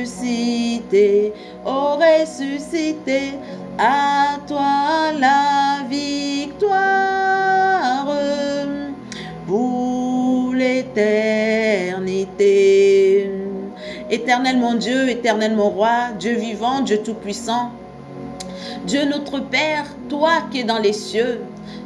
ressuscité, oh ressuscité, à toi la victoire pour l'éternité. Éternel mon Dieu, éternel mon roi, Dieu vivant, Dieu tout-puissant, Dieu notre Père, toi qui es dans les cieux,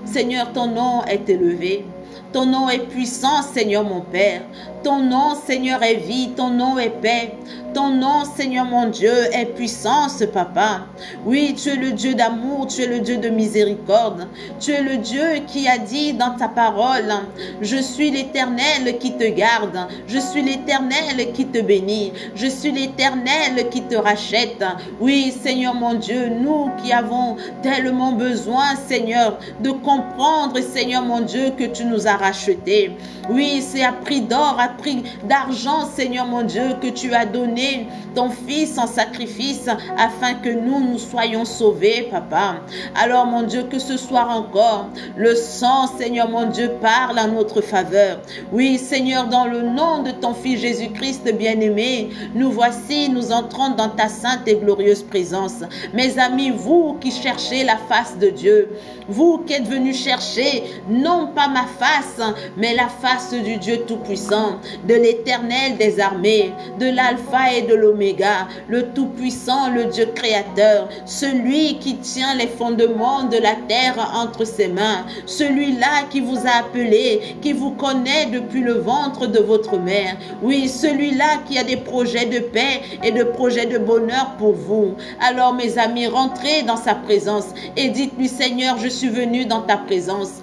Seigneur, ton nom est élevé. Ton nom est puissant, Seigneur mon Père. Ton nom, Seigneur, est vie. Ton nom est paix. Ton nom, Seigneur mon Dieu, est puissance, Papa. Oui, tu es le Dieu d'amour, tu es le Dieu de miséricorde. Tu es le Dieu qui a dit dans ta parole, je suis l'Éternel qui te garde. Je suis l'Éternel qui te bénit. Je suis l'Éternel qui te rachète. Oui, Seigneur mon Dieu, nous qui avons tellement besoin, Seigneur, de comprendre, Seigneur mon Dieu, que tu nous as rachetés. Oui, c'est à prix d'or, à prix d'argent, Seigneur mon Dieu, que tu as donné ton Fils en sacrifice afin que nous soyons sauvés, Papa. Alors, mon Dieu, que ce soir encore, le sang, Seigneur mon Dieu, parle en notre faveur. Oui, Seigneur, dans le nom de ton Fils Jésus-Christ bien-aimé, nous voici, nous entrons dans ta sainte et glorieuse présence. Mes amis, vous qui cherchez la face de Dieu, vous qui êtes venus chercher, non pas ma face, mais la face du Dieu Tout-Puissant, de l'Éternel des armées, de l'Alpha et de l'Oméga, le Tout-Puissant, le Dieu créateur, celui qui tient les fondements de la terre entre ses mains, celui-là qui vous a appelé, qui vous connaît depuis le ventre de votre mère. Oui, celui-là qui a des projets de paix et de projets de bonheur pour vous. Alors, mes amis, rentrez dans sa présence et dites-lui, Seigneur, je suis venu dans ta présence.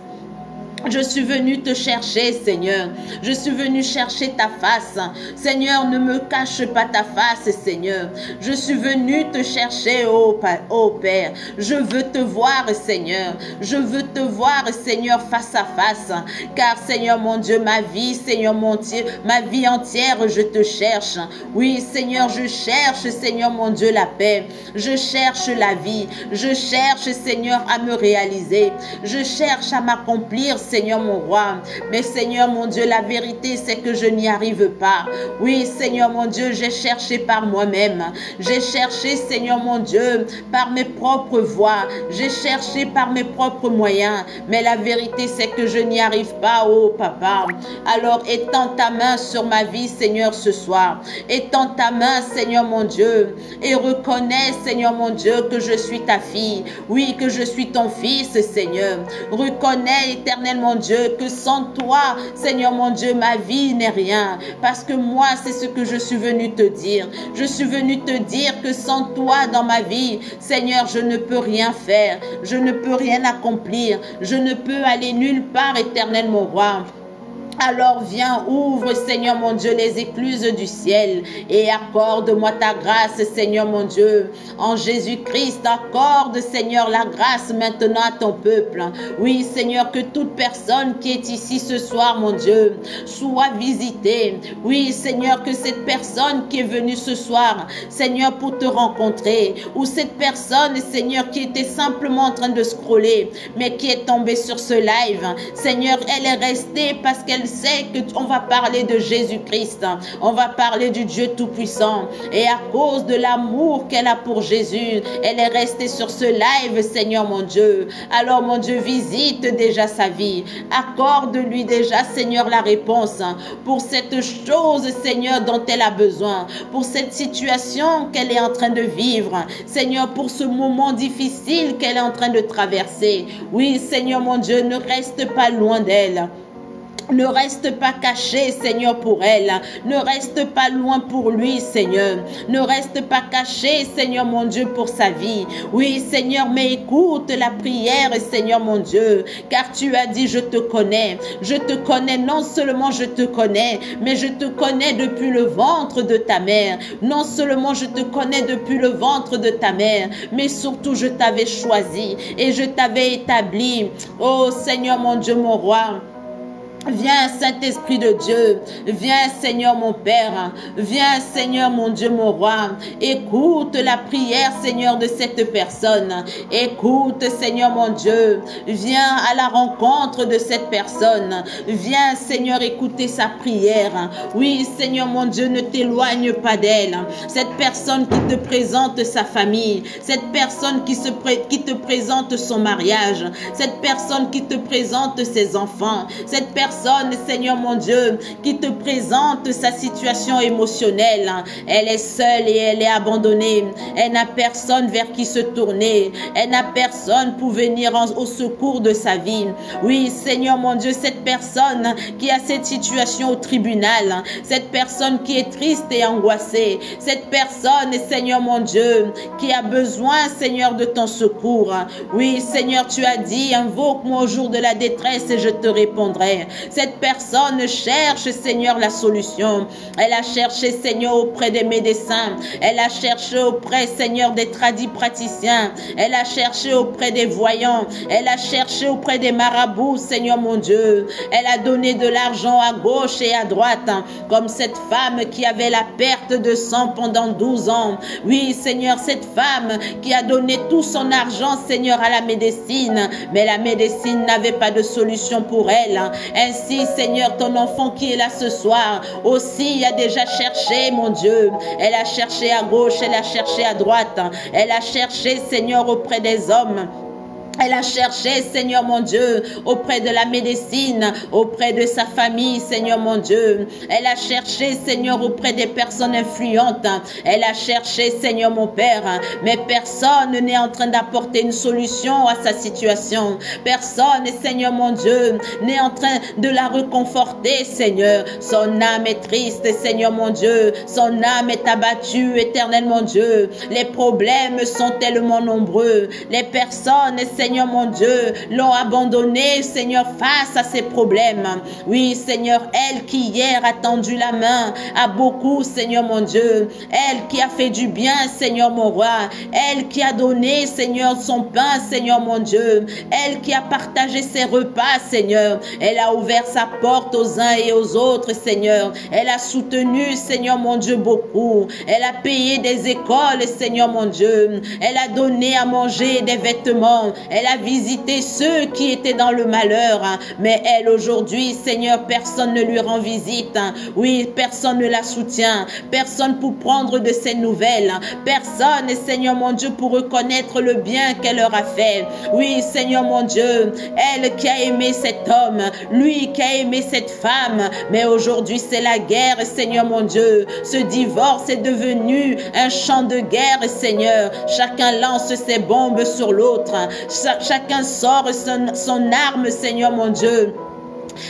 Je suis venu te chercher, Seigneur. Je suis venu chercher ta face. Seigneur, ne me cache pas ta face, Seigneur. Je suis venu te chercher, oh Père. Je veux te voir, Seigneur. Je veux te voir, Seigneur, face à face. Car, Seigneur, mon Dieu, ma vie, Seigneur, mon Dieu, ma vie entière, je te cherche. Oui, Seigneur, je cherche, Seigneur, mon Dieu, la paix. Je cherche la vie. Je cherche, Seigneur, à me réaliser. Je cherche à m'accomplir, Seigneur mon roi. Mais Seigneur mon Dieu, la vérité c'est que je n'y arrive pas. Oui, Seigneur mon Dieu, j'ai cherché par moi-même. J'ai cherché, Seigneur mon Dieu, par mes propres voies. J'ai cherché par mes propres moyens. Mais la vérité c'est que je n'y arrive pas, oh Papa. Alors étends ta main sur ma vie, Seigneur, ce soir. Étends ta main, Seigneur mon Dieu. Et reconnais, Seigneur mon Dieu, que je suis ta fille. Oui, que je suis ton fils, Seigneur. Reconnais, éternellement, mon Dieu, que sans toi, Seigneur mon Dieu, ma vie n'est rien. Parce que moi, c'est ce que je suis venu te dire. Je suis venu te dire que sans toi dans ma vie, Seigneur, je ne peux rien faire. Je ne peux rien accomplir. Je ne peux aller nulle part, éternel mon roi. Alors viens, ouvre, Seigneur mon Dieu, les écluses du ciel et accorde-moi ta grâce, Seigneur mon Dieu. En Jésus-Christ, accorde, Seigneur, la grâce maintenant à ton peuple. Oui, Seigneur, que toute personne qui est ici ce soir, mon Dieu, soit visitée. Oui, Seigneur, que cette personne qui est venue ce soir, Seigneur, pour te rencontrer, ou cette personne, Seigneur, qui était simplement en train de scroller, mais qui est tombée sur ce live, Seigneur, elle est restée parce qu'elle sait qu'on va parler de Jésus-Christ, on va parler du Dieu Tout-Puissant, et à cause de l'amour qu'elle a pour Jésus, elle est restée sur ce live, Seigneur mon Dieu. Alors mon Dieu, visite déjà sa vie, accorde-lui déjà, Seigneur, la réponse pour cette chose, Seigneur, dont elle a besoin, pour cette situation qu'elle est en train de vivre, Seigneur, pour ce moment difficile qu'elle est en train de traverser. Oui, Seigneur mon Dieu, ne reste pas loin d'elle. Ne reste pas caché, Seigneur, pour elle. Ne reste pas loin pour lui, Seigneur. Ne reste pas caché, Seigneur, mon Dieu, pour sa vie. Oui, Seigneur, mais écoute la prière, Seigneur, mon Dieu. Car tu as dit, je te connais. Je te connais, non seulement je te connais, mais je te connais depuis le ventre de ta mère. Non seulement je te connais depuis le ventre de ta mère, mais surtout je t'avais choisi et je t'avais établi. Oh, Seigneur, mon Dieu, mon roi. Viens, Saint-Esprit de Dieu. Viens, Seigneur mon Père. Viens, Seigneur mon Dieu, mon roi. Écoute la prière, Seigneur, de cette personne. Écoute, Seigneur mon Dieu. Viens à la rencontre de cette personne. Viens, Seigneur, écouter sa prière. Oui, Seigneur mon Dieu, ne t'éloigne pas d'elle. Cette personne qui te présente sa famille. Cette personne qui te présente son mariage. Cette personne qui te présente ses enfants. Cette personne, Seigneur mon Dieu, qui te présente sa situation émotionnelle. Elle est seule et elle est abandonnée. Elle n'a personne vers qui se tourner. Elle n'a personne pour venir au secours de sa vie. Oui, Seigneur mon Dieu, cette personne qui a cette situation au tribunal, cette personne qui est triste et angoissée, cette personne, Seigneur mon Dieu, qui a besoin, Seigneur, de ton secours. Oui, Seigneur, tu as dit, invoque-moi au jour de la détresse et je te répondrai. Cette personne cherche, Seigneur, la solution. Elle a cherché, Seigneur, auprès des médecins. Elle a cherché auprès, Seigneur, des praticiens. Elle a cherché auprès des voyants. Elle a cherché auprès des marabouts, Seigneur mon Dieu. Elle a donné de l'argent à gauche et à droite, comme cette femme qui avait la perte de sang pendant 12 ans. Oui, Seigneur, cette femme qui a donné tout son argent, Seigneur, à la médecine, mais la médecine n'avait pas de solution pour elle. Ainsi, Seigneur, ton enfant qui est là ce soir aussi a déjà cherché, mon Dieu. Elle a cherché à gauche, elle a cherché à droite. Elle a cherché, Seigneur, auprès des hommes. Elle a cherché, Seigneur mon Dieu, auprès de la médecine, auprès de sa famille, Seigneur mon Dieu. Elle a cherché, Seigneur, auprès des personnes influentes. Elle a cherché, Seigneur mon Père, mais personne n'est en train d'apporter une solution à sa situation. Personne, Seigneur mon Dieu, n'est en train de la réconforter, Seigneur. Son âme est triste, Seigneur mon Dieu. Son âme est abattue, éternel mon Dieu. Les problèmes sont tellement nombreux. Les personnes, Seigneur mon Dieu, l'ont abandonné, Seigneur, face à ces problèmes. Oui, Seigneur, elle qui hier a tendu la main à beaucoup, Seigneur mon Dieu. Elle qui a fait du bien, Seigneur mon roi. Elle qui a donné, Seigneur, son pain, Seigneur mon Dieu. Elle qui a partagé ses repas, Seigneur. Elle a ouvert sa porte aux uns et aux autres, Seigneur. Elle a soutenu, Seigneur mon Dieu, beaucoup. Elle a payé des écoles, Seigneur mon Dieu. Elle a donné à manger des vêtements. Elle a visité ceux qui étaient dans le malheur. Mais elle, aujourd'hui, Seigneur, personne ne lui rend visite. Oui, personne ne la soutient. Personne pour prendre de ses nouvelles. Personne, Seigneur mon Dieu, pour reconnaître le bien qu'elle leur a fait. Oui, Seigneur mon Dieu, elle qui a aimé cet homme, lui qui a aimé cette femme. Mais aujourd'hui, c'est la guerre, Seigneur mon Dieu. Ce divorce est devenu un champ de guerre, Seigneur. Chacun lance ses bombes sur l'autre. Chacun sort son arme, Seigneur mon Dieu.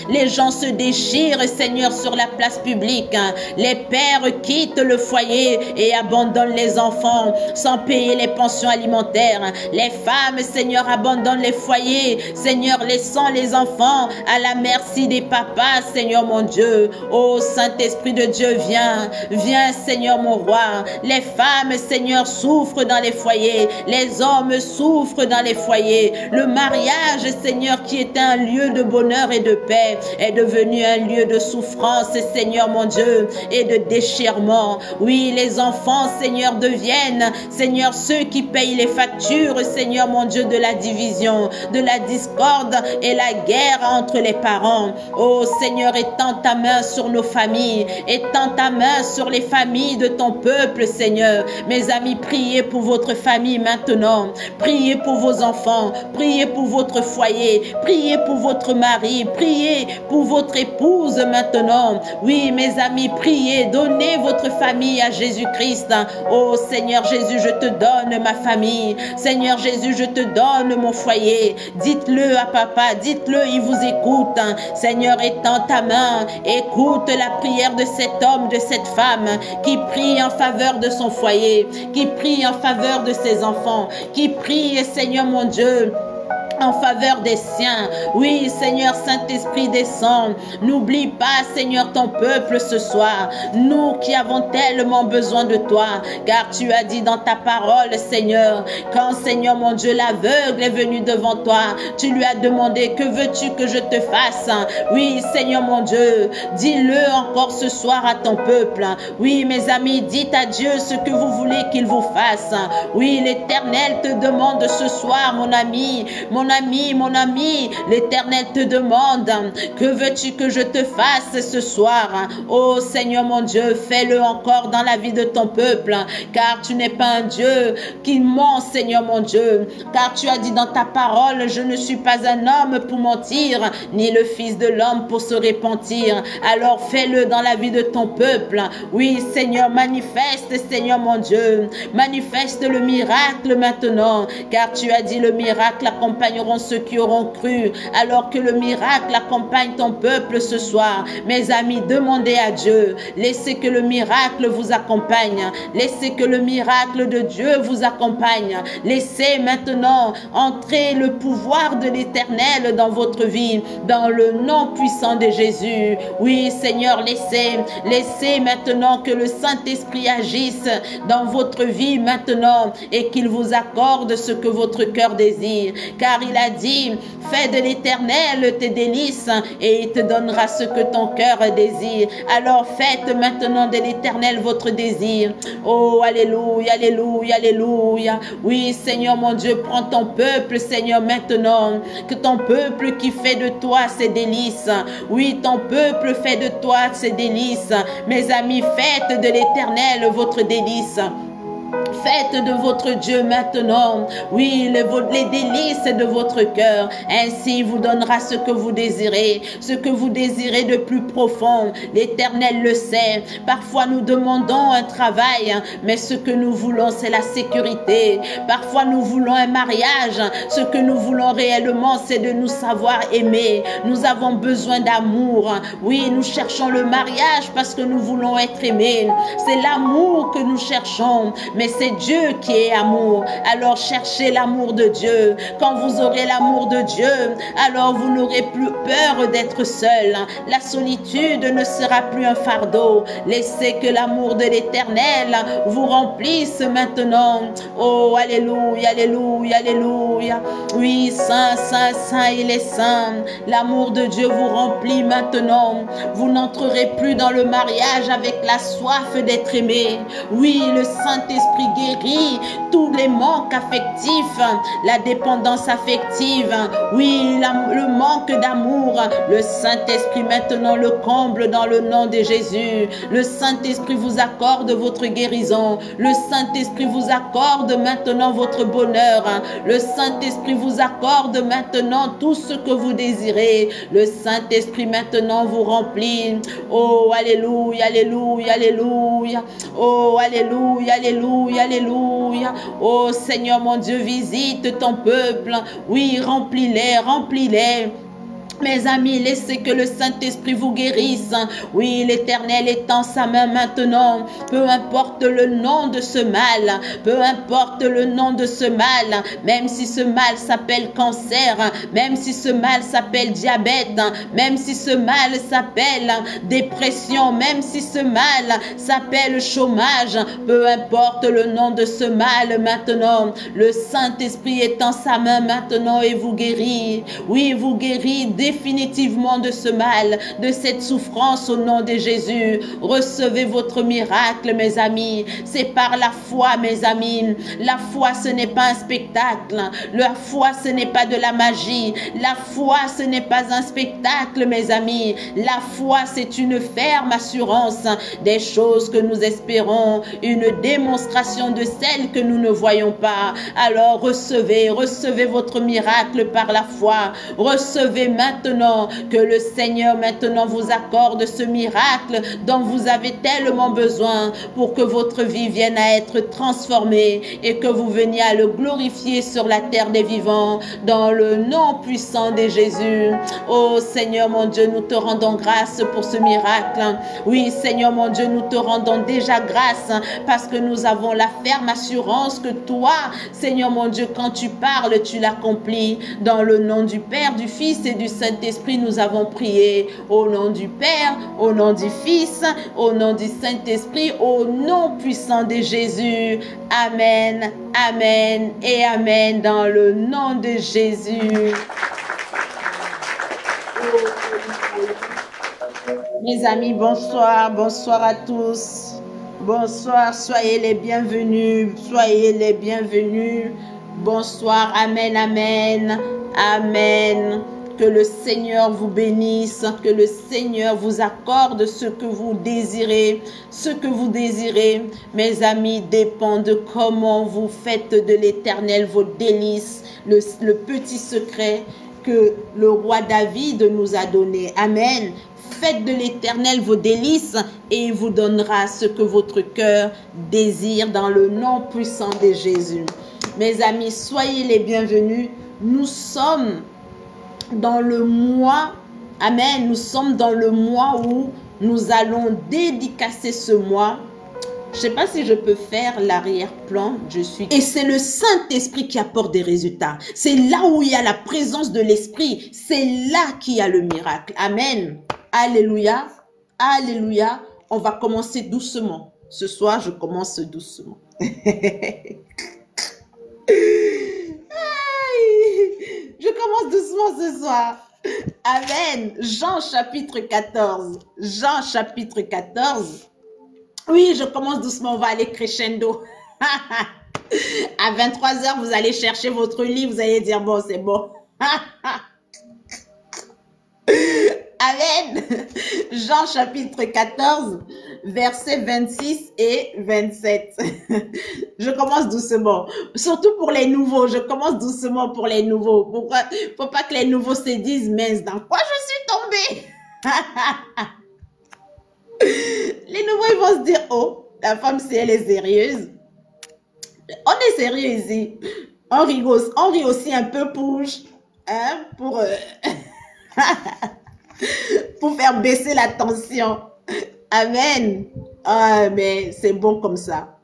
Les gens se déchirent, Seigneur, sur la place publique. Les pères quittent le foyer et abandonnent les enfants sans payer les pensions alimentaires. Les femmes, Seigneur, abandonnent les foyers, Seigneur, laissant les enfants à la merci des papas, Seigneur mon Dieu. Ô Saint-Esprit de Dieu, viens, viens, Seigneur mon roi. Les femmes, Seigneur, souffrent dans les foyers. Les hommes souffrent dans les foyers. Le mariage, Seigneur, qui était un lieu de bonheur et de paix, est devenu un lieu de souffrance, Seigneur mon Dieu, et de déchirement. Oui, les enfants, Seigneur, deviennent, Seigneur, ceux qui payent les factures, Seigneur mon Dieu, de la division, de la discorde et la guerre entre les parents. Oh Seigneur, étends ta main sur nos familles, étends ta main sur les familles de ton peuple, Seigneur. Mes amis, priez pour votre famille maintenant, priez pour vos enfants, priez pour votre foyer, priez pour votre mari, priez pour votre épouse maintenant. Oui, mes amis, priez, donnez votre famille à Jésus-Christ. Oh Seigneur Jésus, je te donne ma famille. Seigneur Jésus, je te donne mon foyer. Dites-le à papa, dites-le, il vous écoute. Seigneur, étends ta main, écoute la prière de cet homme, de cette femme qui prie en faveur de son foyer, qui prie en faveur de ses enfants, qui prie, Seigneur mon Dieu, en faveur des siens. Oui, Seigneur, Saint-Esprit, descend. N'oublie pas, Seigneur, ton peuple ce soir. Nous qui avons tellement besoin de toi, car tu as dit dans ta parole, Seigneur, quand, Seigneur, mon Dieu, l'aveugle est venu devant toi, tu lui as demandé, que veux-tu que je te fasse? Oui, Seigneur, mon Dieu, dis-le encore ce soir à ton peuple. Oui, mes amis, dites à Dieu ce que vous voulez qu'il vous fasse. Oui, l'Éternel te demande ce soir, mon ami, mon ami, l'Éternel te demande, que veux-tu que je te fasse ce soir? Oh Seigneur mon Dieu, fais-le encore dans la vie de ton peuple, car tu n'es pas un Dieu qui ment, Seigneur mon Dieu, car tu as dit dans ta parole, je ne suis pas un homme pour mentir, ni le Fils de l'homme pour se repentir. Alors fais-le dans la vie de ton peuple. Oui Seigneur, manifeste, Seigneur mon Dieu, manifeste le miracle maintenant, car tu as dit le miracle accompagneront ceux qui auront cru. Alors que le miracle accompagne ton peuple ce soir, mes amis, demandez à Dieu, laissez que le miracle vous accompagne, laissez que le miracle de Dieu vous accompagne, laissez maintenant entrer le pouvoir de l'Éternel dans votre vie, dans le nom puissant de Jésus. Oui Seigneur, laissez maintenant que le Saint-Esprit agisse dans votre vie maintenant et qu'il vous accorde ce que votre cœur désire, car il a dit, fais de l'Éternel tes délices et il te donnera ce que ton cœur désire. Alors faites maintenant de l'Éternel votre désir. Oh alléluia, alléluia, alléluia. Oui Seigneur mon Dieu, prends ton peuple Seigneur maintenant, que ton peuple qui fait de toi ses délices. Oui, ton peuple fait de toi ses délices. Mes amis, faites de l'Éternel votre délice. Faites de votre Dieu maintenant, oui, les délices de votre cœur. Ainsi, il vous donnera ce que vous désirez de plus profond. L'Éternel le sait. Parfois, nous demandons un travail, mais ce que nous voulons, c'est la sécurité. Parfois, nous voulons un mariage. Ce que nous voulons réellement, c'est de nous savoir aimer. Nous avons besoin d'amour. Oui, nous cherchons le mariage parce que nous voulons être aimés. C'est l'amour que nous cherchons. Mais c'est Dieu qui est amour. Alors cherchez l'amour de Dieu. Quand vous aurez l'amour de Dieu, alors vous n'aurez plus peur d'être seul. La solitude ne sera plus un fardeau. Laissez que l'amour de l'Éternel vous remplisse maintenant. Oh, alléluia, alléluia, alléluia. Oui, saint, saint, saint, il est saint. L'amour de Dieu vous remplit maintenant. Vous n'entrerez plus dans le mariage avec la soif d'être aimé. Oui, le Saint-Esprit guérit tous les manques affectifs, la dépendance affective, oui, le manque d'amour. Le Saint-Esprit maintenant le comble dans le nom de Jésus. Le Saint-Esprit vous accorde votre guérison. Le Saint-Esprit vous accorde maintenant votre bonheur. Le Saint-Esprit vous accorde maintenant tout ce que vous désirez. Le Saint-Esprit maintenant vous remplit. Oh, alléluia, alléluia, alléluia. Oh, alléluia, alléluia, alléluia. Oh Seigneur mon Dieu, visite ton peuple. Oui, remplis-les, remplis-les. Mes amis, laissez que le Saint-Esprit vous guérisse. Oui, l'Éternel étend sa main maintenant. Peu importe le nom de ce mal, peu importe le nom de ce mal, même si ce mal s'appelle cancer, même si ce mal s'appelle diabète, même si ce mal s'appelle dépression, même si ce mal s'appelle chômage, peu importe le nom de ce mal maintenant, le Saint-Esprit étend sa main maintenant et vous guérit. Oui, vous guérit définitivement de ce mal, de cette souffrance au nom de Jésus. Recevez votre miracle, mes amis. C'est par la foi, mes amis. La foi, ce n'est pas un spectacle. La foi, ce n'est pas de la magie. La foi, ce n'est pas un spectacle, mes amis. La foi, c'est une ferme assurance des choses que nous espérons, une démonstration de celles que nous ne voyons pas. Alors recevez votre miracle par la foi. Recevez maintenant maintenant. Que le Seigneur maintenant vous accorde ce miracle dont vous avez tellement besoin pour que votre vie vienne à être transformée et que vous veniez à le glorifier sur la terre des vivants dans le nom puissant de Jésus. Oh Seigneur mon Dieu, nous te rendons grâce pour ce miracle. Oui Seigneur mon Dieu, nous te rendons déjà grâce parce que nous avons la ferme assurance que toi, Seigneur mon Dieu, quand tu parles, tu l'accomplis. Dans le nom du Père, du Fils et du Saint-Esprit, nous avons prié. Au nom du Père, au nom du Fils, au nom du Saint-Esprit, au nom puissant de Jésus. Amen, amen et amen dans le nom de Jésus. Mes amis, bonsoir, bonsoir à tous. Bonsoir, soyez les bienvenus, soyez les bienvenus. Bonsoir, amen, amen, amen. Que le Seigneur vous bénisse, que le Seigneur vous accorde ce que vous désirez. Ce que vous désirez, mes amis, dépend de comment vous faites de l'Éternel vos délices, le petit secret que le roi David nous a donné. Amen. Faites de l'Éternel vos délices et il vous donnera ce que votre cœur désire dans le nom puissant de Jésus. Mes amis, soyez les bienvenus. Nous sommes dans le mois, amen, nous sommes dans le mois où nous allons dédicacer ce mois. Je ne sais pas si je peux faire l'arrière-plan. Et c'est le Saint-Esprit qui apporte des résultats. C'est là où il y a la présence de l'Esprit. C'est là qu'il y a le miracle. Amen. Alléluia. Alléluia. On va commencer doucement. Ce soir, je commence doucement. Je commence doucement ce soir. Amen. Jean chapitre 14. Jean chapitre 14. Oui, je commence doucement. On va aller crescendo. À 23 h, vous allez chercher votre lit. Vous allez dire, bon, c'est bon. Amen. Jean chapitre 14, versets 26 et 27. Je commence doucement. Surtout pour les nouveaux. Je commence doucement pour les nouveaux. Pourquoi? Faut pas que les nouveaux se disent, mince, dans quoi je suis tombée? Les nouveaux, ils vont se dire, oh, la femme, si elle est sérieuse. On est sérieux ici. On rigole. On rit aussi un peu pour, hein, pour faire baisser la tension. Amen. Ah, mais c'est bon comme ça.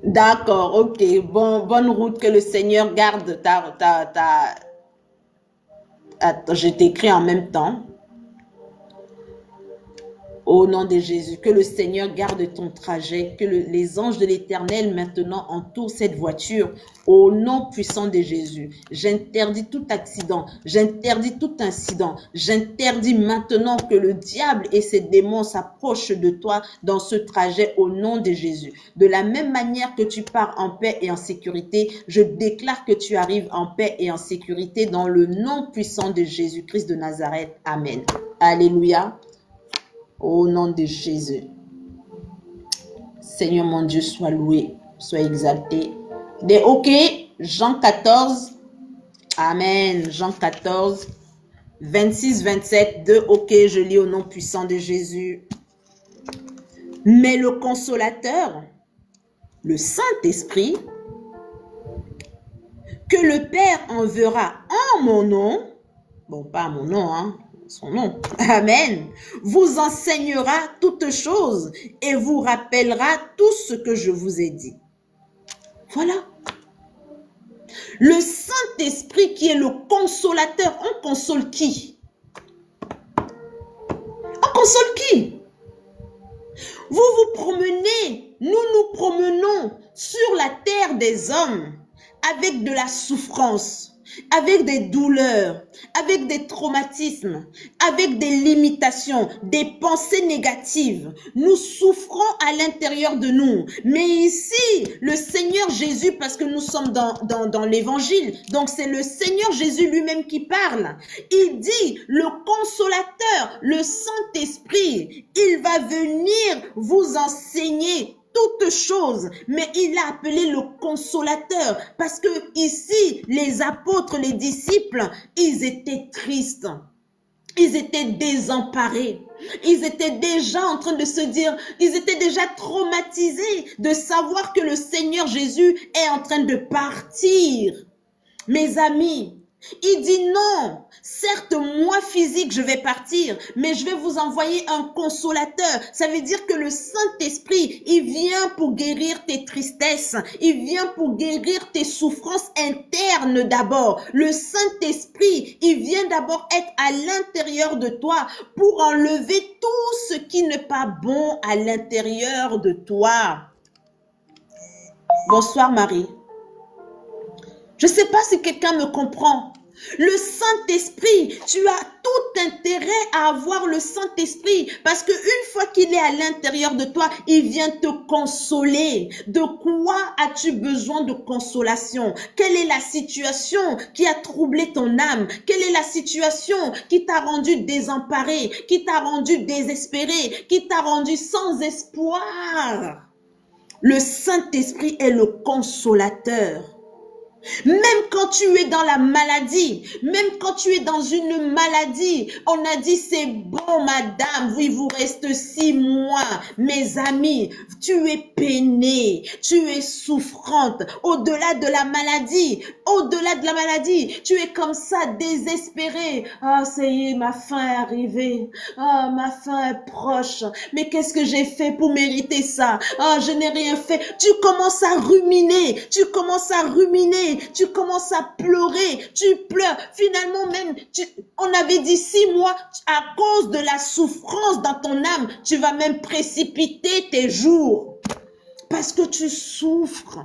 D'accord, ok. Bonne route, que le Seigneur garde Attends, je t'écris en même temps. Au nom de Jésus, que le Seigneur garde ton trajet, que les anges de l'Éternel maintenant entourent cette voiture. Au nom puissant de Jésus, j'interdis tout accident, j'interdis tout incident, j'interdis maintenant que le diable et ses démons s'approchent de toi dans ce trajet au nom de Jésus. De la même manière que tu pars en paix et en sécurité, je déclare que tu arrives en paix et en sécurité dans le nom puissant de Jésus-Christ de Nazareth. Amen. Alléluia. Au nom de Jésus. Seigneur mon Dieu, sois loué, sois exalté. Ok, Jean 14. Amen. Jean 14, 26, 27. Ok, je lis au nom puissant de Jésus. Mais le consolateur, le Saint-Esprit, que le Père enverra en mon nom, bon, pas mon nom, hein, son nom, amen, vous enseignera toutes choses et vous rappellera tout ce que je vous ai dit. Voilà. Le Saint-Esprit qui est le consolateur, on console qui? On console qui? Vous vous promenez, nous nous promenons sur la terre des hommes avec de la souffrance, avec des douleurs, avec des traumatismes, avec des limitations, des pensées négatives. Nous souffrons à l'intérieur de nous. Mais ici, le Seigneur Jésus, parce que nous sommes dans l'évangile, donc c'est le Seigneur Jésus lui-même qui parle. Il dit, le consolateur, le Saint-Esprit, il va venir vous enseigner toutes choses, mais il a appelé le consolateur parce que ici, les apôtres, les disciples, ils étaient tristes. Ils étaient désemparés. Ils étaient déjà en train de se dire, ils étaient déjà traumatisés de savoir que le Seigneur Jésus est en train de partir. Mes amis, il dit non, certes moi physique je vais partir, mais je vais vous envoyer un consolateur. Ça veut dire que le Saint-Esprit, il vient pour guérir tes tristesses, il vient pour guérir tes souffrances internes d'abord. Le Saint-Esprit, il vient d'abord être à l'intérieur de toi pour enlever tout ce qui n'est pas bon à l'intérieur de toi. Bonsoir Marie. Je ne sais pas si quelqu'un me comprend. Le Saint-Esprit, tu as tout intérêt à avoir le Saint-Esprit parce qu'une fois qu'il est à l'intérieur de toi, il vient te consoler. De quoi as-tu besoin de consolation? Quelle est la situation qui a troublé ton âme? Quelle est la situation qui t'a rendu désemparé, qui t'a rendu désespéré, qui t'a rendu sans espoir? Le Saint-Esprit est le consolateur. Même quand tu es dans la maladie, même quand tu es dans une maladie, on a dit c'est bon madame, oui vous reste 6 mois. Mes amis, tu es peinée, tu es souffrante, au-delà de la maladie, tu es comme ça désespérée. Ah ça y est, ma fin est arrivée, ah ma fin est proche, mais qu'est-ce que j'ai fait pour mériter ça? Ah je n'ai rien fait. Tu commences à ruminer, tu commences à pleurer, tu pleures. Finalement même, on avait dit 6 mois, à cause de la souffrance dans ton âme, tu vas même précipiter tes jours. Parce que tu souffres.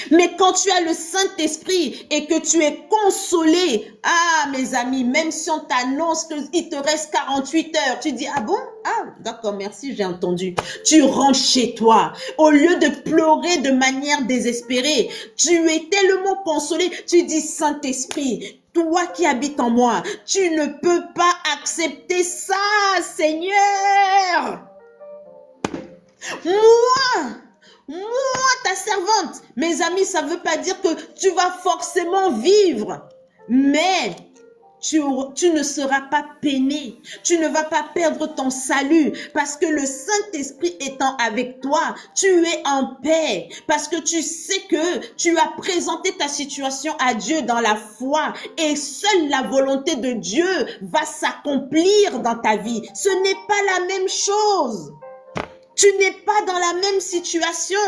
Mais quand tu as le Saint-Esprit et que tu es consolé, ah mes amis, même si on t'annonce qu'il te reste 48 heures, tu dis, ah bon? Ah d'accord, merci, j'ai entendu. Tu rentres chez toi. Au lieu de pleurer de manière désespérée, tu es tellement consolé, tu dis, Saint-Esprit, toi qui habites en moi, tu ne peux pas accepter ça, Seigneur. Moi, ta servante, mes amis, ça ne veut pas dire que tu vas forcément vivre, mais tu ne seras pas peiné, tu ne vas pas perdre ton salut, parce que le Saint-Esprit étant avec toi, tu es en paix, parce que tu sais que tu as présenté ta situation à Dieu dans la foi, et seule la volonté de Dieu va s'accomplir dans ta vie. Ce n'est pas la même chose. Tu n'es pas dans la même situation.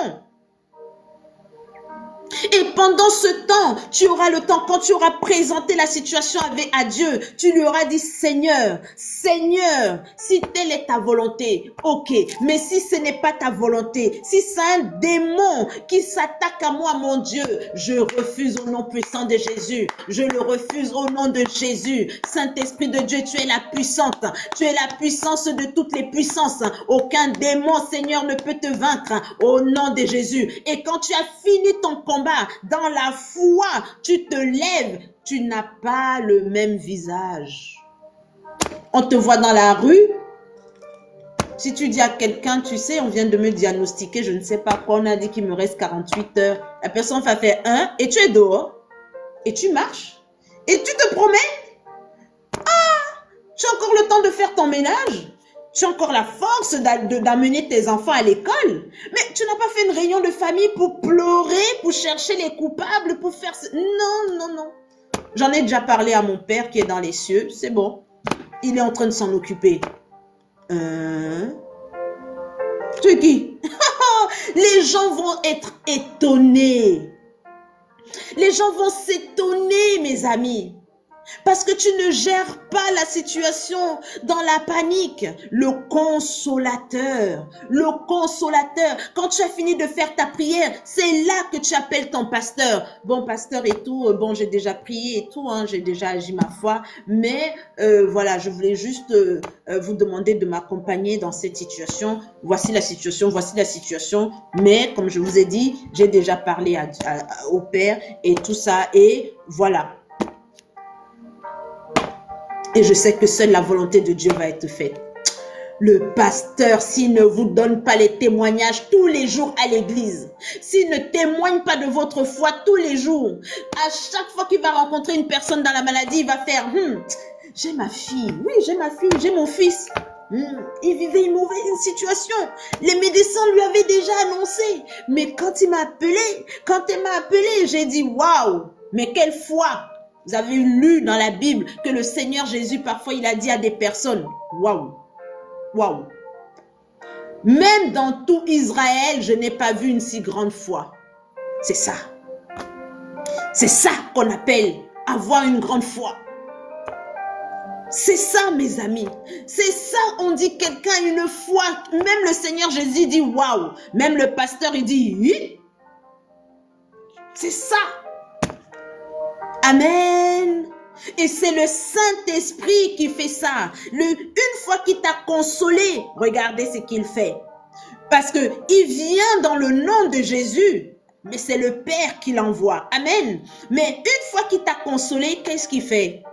Et pendant ce temps, tu auras le temps, quand tu auras présenté la situation à Dieu, tu lui auras dit, Seigneur, si telle est ta volonté, ok, mais si ce n'est pas ta volonté, si c'est un démon qui s'attaque à moi, mon Dieu, je refuse au nom puissant de Jésus, je le refuse au nom de Jésus. Saint-Esprit de Dieu, tu es la puissante, tu es la puissance de toutes les puissances, aucun démon, Seigneur, ne peut te vaincre au nom de Jésus. Et quand tu as fini ton combat, dans la foi, tu te lèves, tu n'as pas le même visage. On te voit dans la rue, si tu dis à quelqu'un, tu sais, on vient de me diagnostiquer, je ne sais pas quoi, on a dit qu'il me reste 48 heures, la personne va faire 1 et tu es dehors, et tu marches, et tu te promènes. Ah, tu as encore le temps de faire ton ménage. Tu as encore la force d'amener tes enfants à l'école. Mais tu n'as pas fait une réunion de famille pour pleurer, pour chercher les coupables, pour faire... Non. J'en ai déjà parlé à mon père qui est dans les cieux. C'est bon. Il est en train de s'en occuper. Tu es qui? Les gens vont être étonnés. Les gens vont s'étonner, mes amis. Parce que tu ne gères pas la situation dans la panique. Le consolateur, quand tu as fini de faire ta prière, c'est là que tu appelles ton pasteur. Bon, pasteur et tout, bon, j'ai déjà prié et tout, hein, j'ai déjà agi ma foi, mais voilà, je voulais juste vous demander de m'accompagner dans cette situation. Voici la situation, mais comme je vous ai dit, j'ai déjà parlé au Père et tout ça, et voilà. Et je sais que seule la volonté de Dieu va être faite. Le pasteur, s'il ne vous donne pas les témoignages tous les jours à l'église, s'il ne témoigne pas de votre foi tous les jours, à chaque fois qu'il va rencontrer une personne dans la maladie, il va faire « j'ai ma fille, oui j'ai ma fille, j'ai mon fils ». Il vivait une mauvaise situation. Les médecins lui avaient déjà annoncé. Mais quand il m'a appelé, quand elle m'a appelé, j'ai dit waouh, mais quelle foi. Vous avez lu dans la Bible que le Seigneur Jésus, parfois, il a dit à des personnes, waouh, waouh. Même dans tout Israël, je n'ai pas vu une si grande foi. C'est ça. C'est ça qu'on appelle avoir une grande foi. C'est ça, mes amis. C'est ça, on dit quelqu'un a une foi. Même le Seigneur Jésus dit waouh. Même le pasteur, il dit oui. C'est ça. Amen. Et c'est le Saint-Esprit qui fait ça. Une fois qu'il t'a consolé, regardez ce qu'il fait. Parce qu'il vient dans le nom de Jésus. Mais c'est le Père qui l'envoie. Amen. Mais une fois qu'il t'a consolé, qu'est-ce qu'il fait?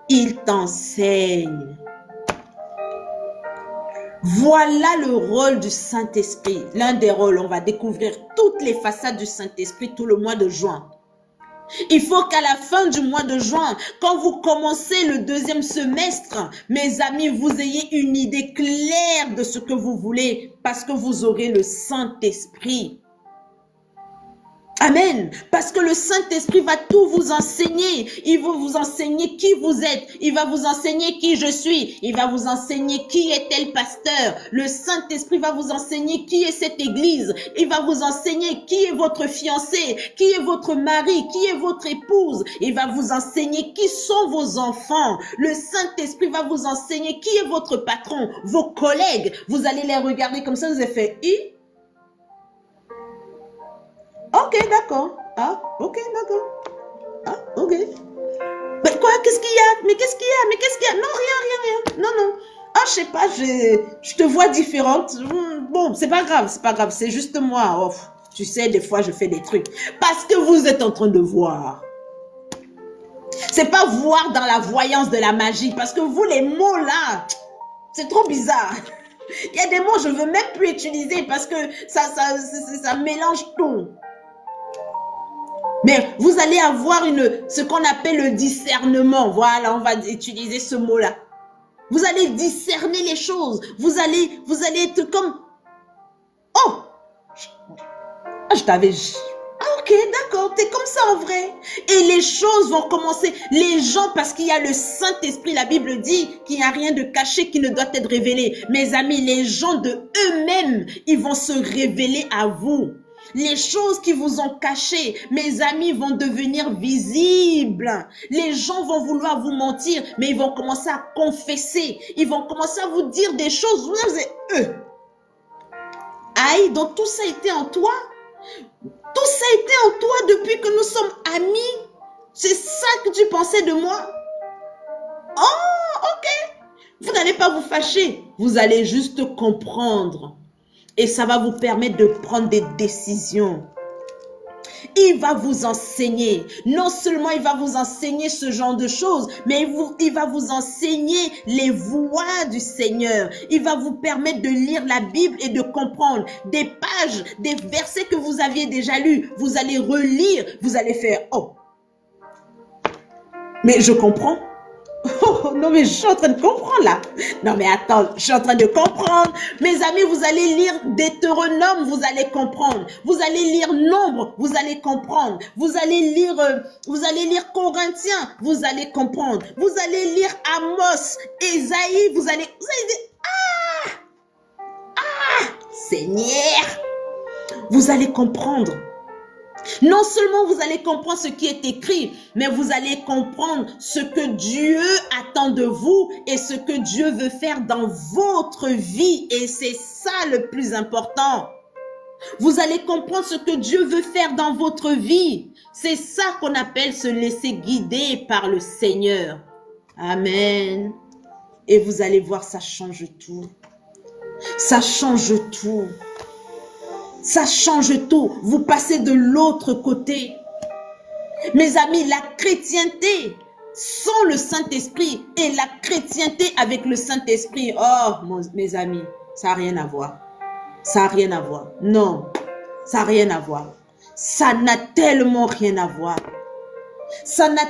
Il t'enseigne. Voilà le rôle du Saint-Esprit. L'un des rôles, on va découvrir toutes les façades du Saint-Esprit tout le mois de juin. Il faut qu'à la fin du mois de juin, quand vous commencez le deuxième semestre, mes amis, vous ayez une idée claire de ce que vous voulez parce que vous aurez le Saint-Esprit. Amen. Parce que le Saint-Esprit va tout vous enseigner. Il va vous enseigner qui vous êtes. Il va vous enseigner qui je suis. Il va vous enseigner qui est tel pasteur. Le Saint-Esprit va vous enseigner qui est cette église. Il va vous enseigner qui est votre fiancé, qui est votre mari, qui est votre épouse. Il va vous enseigner qui sont vos enfants. Le Saint-Esprit va vous enseigner qui est votre patron, vos collègues. Vous allez les regarder comme ça, vous avez fait « Ok, d'accord. Ah, ok, d'accord. Ah, ok. Mais quoi, qu'est-ce qu'il y a? Mais qu'est-ce qu'il y a? Mais qu'est-ce qu'il y a? Non, rien. Non, non. Ah, je sais pas, je te vois différente. Bon, c'est pas grave, c'est juste moi. Oh, tu sais, des fois, je fais des trucs. Parce que vous êtes en train de voir. C'est pas voir dans la voyance de la magie. Parce que vous, les mots là, c'est trop bizarre. Il y a des mots, je veux même plus utiliser parce que ça mélange tout. Mais vous allez avoir ce qu'on appelle le discernement. Voilà, on va utiliser ce mot-là. Vous allez discerner les choses. Vous allez être comme... Oh, je t'avais... Ah, ok, d'accord, t'es comme ça en vrai. Et les choses vont commencer. Les gens, parce qu'il y a le Saint-Esprit, la Bible dit qu'il n'y a rien de caché qui ne doit être révélé. Mes amis, les gens de eux-mêmes, ils vont se révéler à vous. Les choses qui vous ont cachées, mes amis, vont devenir visibles. Les gens vont vouloir vous mentir, mais ils vont commencer à confesser. Ils vont commencer à vous dire des choses. Vous allez, aïe, donc tout ça a été en toi. Tout ça a été en toi depuis que nous sommes amis. C'est ça que tu pensais de moi? Oh, ok. Vous n'allez pas vous fâcher. Vous allez juste comprendre. Et ça va vous permettre de prendre des décisions. Il va vous enseigner. Non seulement il va vous enseigner ce genre de choses, mais il va vous enseigner les voies du Seigneur. Il va vous permettre de lire la Bible et de comprendre des pages, des versets que vous aviez déjà lus. Vous allez relire, vous allez faire « Oh, mais je comprends. » Oh, non, mais je suis en train de comprendre là. Non, mais attends, je suis en train de comprendre. Mes amis, vous allez lire Deutéronome, vous allez comprendre. Vous allez lire Nombre, vous allez comprendre. Vous allez lire Corinthiens, vous allez comprendre. Vous allez lire Amos, Ésaïe, vous allez dire, Seigneur, vous allez comprendre. Non seulement vous allez comprendre ce qui est écrit, mais vous allez comprendre ce que Dieu attend de vous et ce que Dieu veut faire dans votre vie. Et c'est ça le plus important. Vous allez comprendre ce que Dieu veut faire dans votre vie. C'est ça qu'on appelle se laisser guider par le Seigneur. Amen. Et vous allez voir, ça change tout. Ça change tout. Ça change tout. Vous passez de l'autre côté. Mes amis, la chrétienté, sans le Saint-Esprit et la chrétienté avec le Saint-Esprit, oh, mes amis, ça n'a rien à voir. Ça n'a rien à voir. Non, ça n'a rien à voir. Ça n'a tellement rien à voir. Ça n'a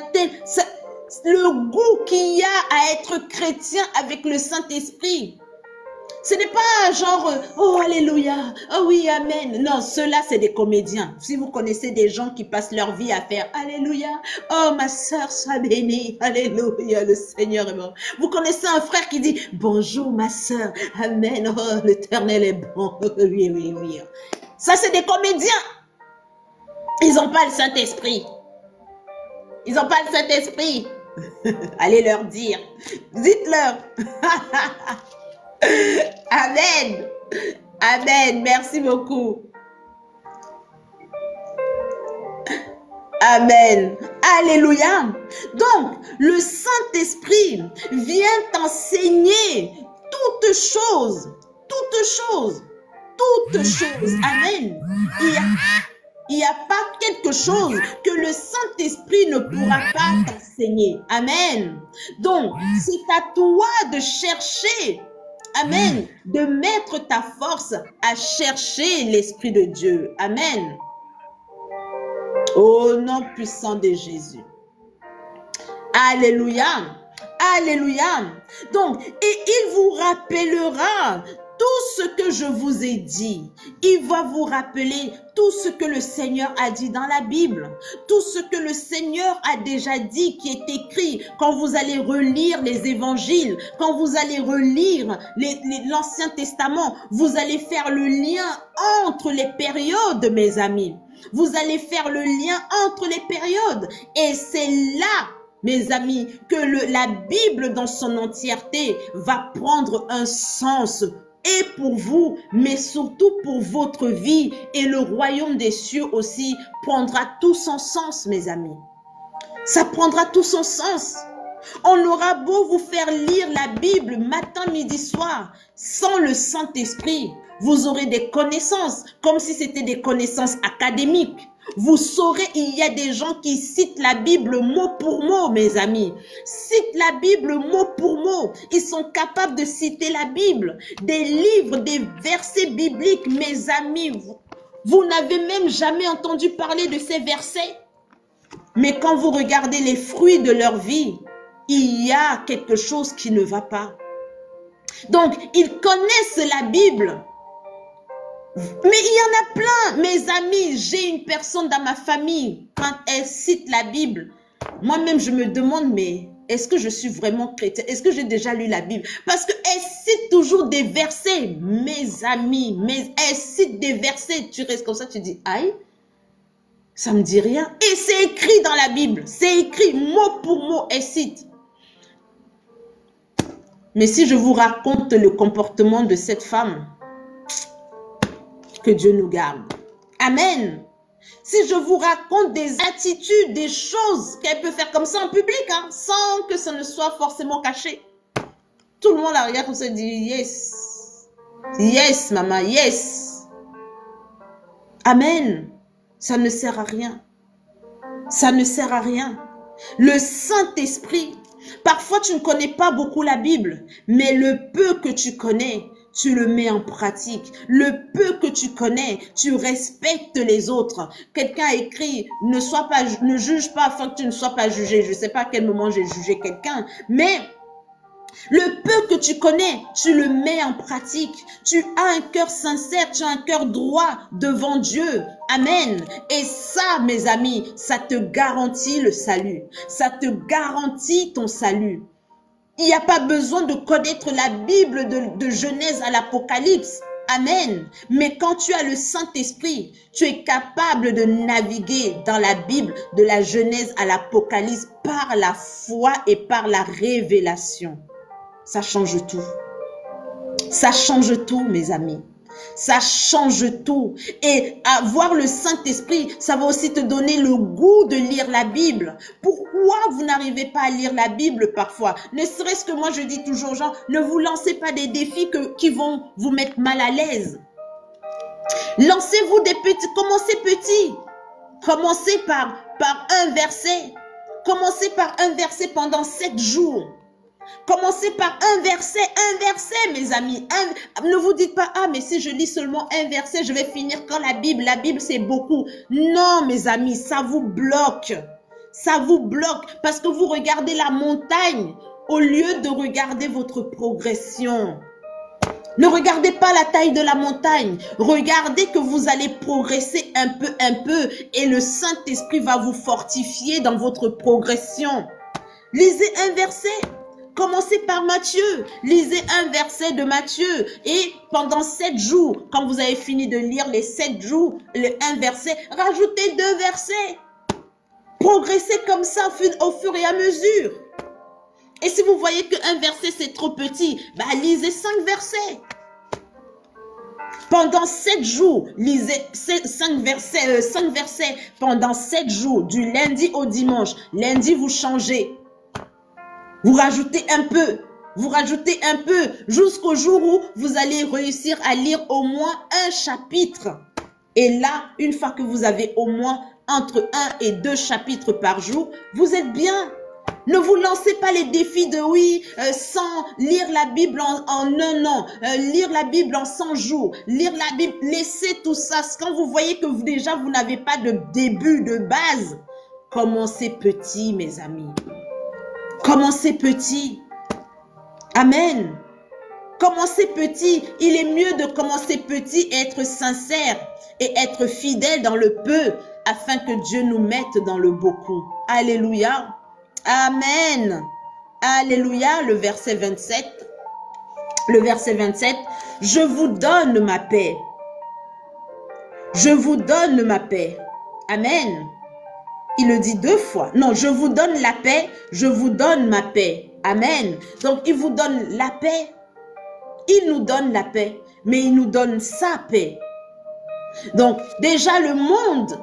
le goût qu'il y a à être chrétien avec le Saint-Esprit. Ce n'est pas genre, oh, alléluia, oh oui, amen. Non, ceux-là, c'est des comédiens. Si vous connaissez des gens qui passent leur vie à faire, alléluia, oh, ma soeur, sois bénie, alléluia, le Seigneur est mort. Vous connaissez un frère qui dit, bonjour, ma soeur, amen, oh, l'Éternel est bon, oui, oui, oui. Ça, c'est des comédiens. Ils n'ont pas le Saint-Esprit. Ils n'ont pas le Saint-Esprit. Allez leur dire. Dites-leur. Amen. Amen. Merci beaucoup. Amen. Alléluia. Donc, le Saint-Esprit vient t'enseigner toutes choses. Toutes choses. Toutes choses. Amen. Il n'y a pas quelque chose que le Saint-Esprit ne pourra pas t'enseigner. Amen. Donc, c'est à toi de chercher, amen, de mettre ta force à chercher l'Esprit de Dieu. Amen. Au nom puissant de Jésus. Alléluia. Alléluia. Donc, et il vous rappellera tout ce que je vous ai dit. Il va vous rappeler tout ce que le Seigneur a dit dans la Bible. Tout ce que le Seigneur a déjà dit qui est écrit. Quand vous allez relire les évangiles, quand vous allez relire l'Ancien Testament, vous allez faire le lien entre les périodes, mes amis. Vous allez faire le lien entre les périodes. Et c'est là, mes amis, que la Bible dans son entièreté va prendre un sens et pour vous, mais surtout pour votre vie. Et le royaume des cieux aussi prendra tout son sens, mes amis. Ça prendra tout son sens. On aura beau vous faire lire la Bible matin, midi, soir, sans le Saint-Esprit, vous aurez des connaissances, comme si c'était des connaissances académiques. Vous saurez, il y a des gens qui citent la Bible mot pour mot, mes amis. Citent la Bible mot pour mot. Ils sont capables de citer la Bible. Des livres, des versets bibliques, mes amis. Vous n'avez même jamais entendu parler de ces versets. Mais quand vous regardez les fruits de leur vie, il y a quelque chose qui ne va pas. Donc, ils connaissent la Bible. Mais il y en a plein, mes amis. J'ai une personne dans ma famille, quand elle cite la Bible, moi-même je me demande, mais est-ce que je suis vraiment chrétienne? Est-ce que j'ai déjà lu la Bible? Parce qu'elle cite toujours des versets, mes amis, elle cite des versets. Tu restes comme ça, tu dis, aïe, ça me dit rien. Et c'est écrit dans la Bible, c'est écrit mot pour mot, elle cite. Mais si je vous raconte le comportement de cette femme, que Dieu nous garde. Amen. Si je vous raconte des attitudes, des choses qu'elle peut faire comme ça en public, hein, sans que ça ne soit forcément caché. Tout le monde la regarde comme ça et dit, yes. Yes, maman, yes. Amen. Ça ne sert à rien. Ça ne sert à rien. Le Saint-Esprit, parfois tu ne connais pas beaucoup la Bible, mais le peu que tu connais, tu le mets en pratique. Le peu que tu connais, tu respectes les autres. Quelqu'un a écrit, ne juge pas afin que tu ne sois pas jugé. Je ne sais pas à quel moment j'ai jugé quelqu'un, mais le peu que tu connais, tu le mets en pratique. Tu as un cœur sincère, tu as un cœur droit devant Dieu. Amen. Et ça, mes amis, ça te garantit le salut. Ça te garantit ton salut. Il n'y a pas besoin de connaître la Bible de Genèse à l'Apocalypse. Amen. Mais quand tu as le Saint-Esprit, tu es capable de naviguer dans la Bible de la Genèse à l'Apocalypse par la foi et par la révélation. Ça change tout. Ça change tout, mes amis. Ça change tout. Et avoir le Saint-Esprit, ça va aussi te donner le goût de lire la Bible. Pourquoi vous n'arrivez pas à lire la Bible parfois? Ne serait-ce que moi, je dis toujours aux gens, ne vous lancez pas des défis qui vont vous mettre mal à l'aise. Lancez-vous des petits, commencez petit. Commencez par un verset. Commencez par un verset pendant 7 jours. Commencez par un verset, mes amis. Ne vous dites pas, ah, mais si je lis seulement un verset, je vais finir quand la Bible c'est beaucoup. Non, mes amis, ça vous bloque. Ça vous bloque parce que vous regardez la montagne au lieu de regarder votre progression. Ne regardez pas la taille de la montagne. Regardez que vous allez progresser un peu et le Saint-Esprit va vous fortifier dans votre progression. Lisez un verset. Commencez par Matthieu. Lisez un verset de Matthieu et pendant 7 jours, quand vous avez fini de lire les 7 jours, un verset, rajoutez 2 versets. Progressez comme ça au fur et à mesure. Et si vous voyez qu'un verset c'est trop petit, bah lisez 5 versets. Pendant 7 jours, lisez 5 versets pendant 7 jours, du lundi au dimanche. Lundi, vous changez. Vous rajoutez un peu, jusqu'au jour où vous allez réussir à lire au moins un chapitre. Et là, une fois que vous avez au moins entre 1 et 2 chapitres par jour, vous êtes bien. Ne vous lancez pas les défis de sans lire la Bible en 1 an, lire la Bible en 100 jours, lire la Bible, laissez tout ça. Quand vous voyez que déjà vous n'avez pas de début, de base, commencez petit, mes amis. Commencez petit. Amen. Commencez petit. Il est mieux de commencer petit et être sincère et être fidèle dans le peu afin que Dieu nous mette dans le beaucoup. Alléluia. Amen. Alléluia. Le verset 27. Le verset 27. Je vous donne ma paix. Je vous donne ma paix. Amen. Il le dit 2 fois. Non, je vous donne la paix, je vous donne ma paix. Amen. Donc, il vous donne la paix. Il nous donne la paix, mais il nous donne sa paix. Donc, déjà, le monde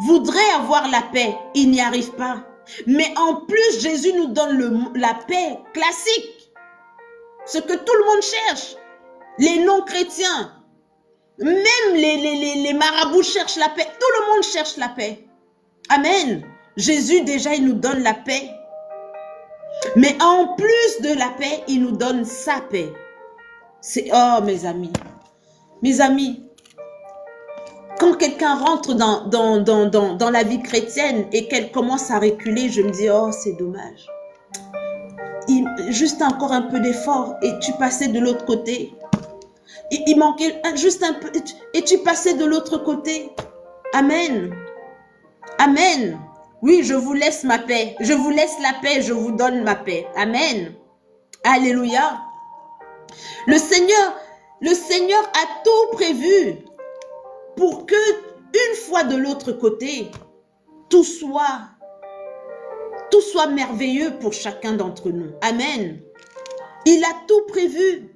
voudrait avoir la paix. Il n'y arrive pas. Mais en plus, Jésus nous donne la paix classique. Ce que tout le monde cherche. Les non-chrétiens, même les marabouts cherchent la paix. Tout le monde cherche la paix. Amen. Jésus, déjà, il nous donne la paix. Mais en plus de la paix, il nous donne sa paix. Oh, mes amis, quand quelqu'un rentre dans la vie chrétienne et qu'elle commence à reculer, je me dis, oh, c'est dommage. Juste encore un peu d'effort et tu passais de l'autre côté. Il manquait juste un peu et tu passais de l'autre côté. Amen. Amen. Oui, je vous laisse ma paix. Je vous laisse la paix, je vous donne ma paix. Amen. Alléluia. Le Seigneur a tout prévu pour que, une fois de l'autre côté, tout soit merveilleux pour chacun d'entre nous. Amen. Il a tout prévu.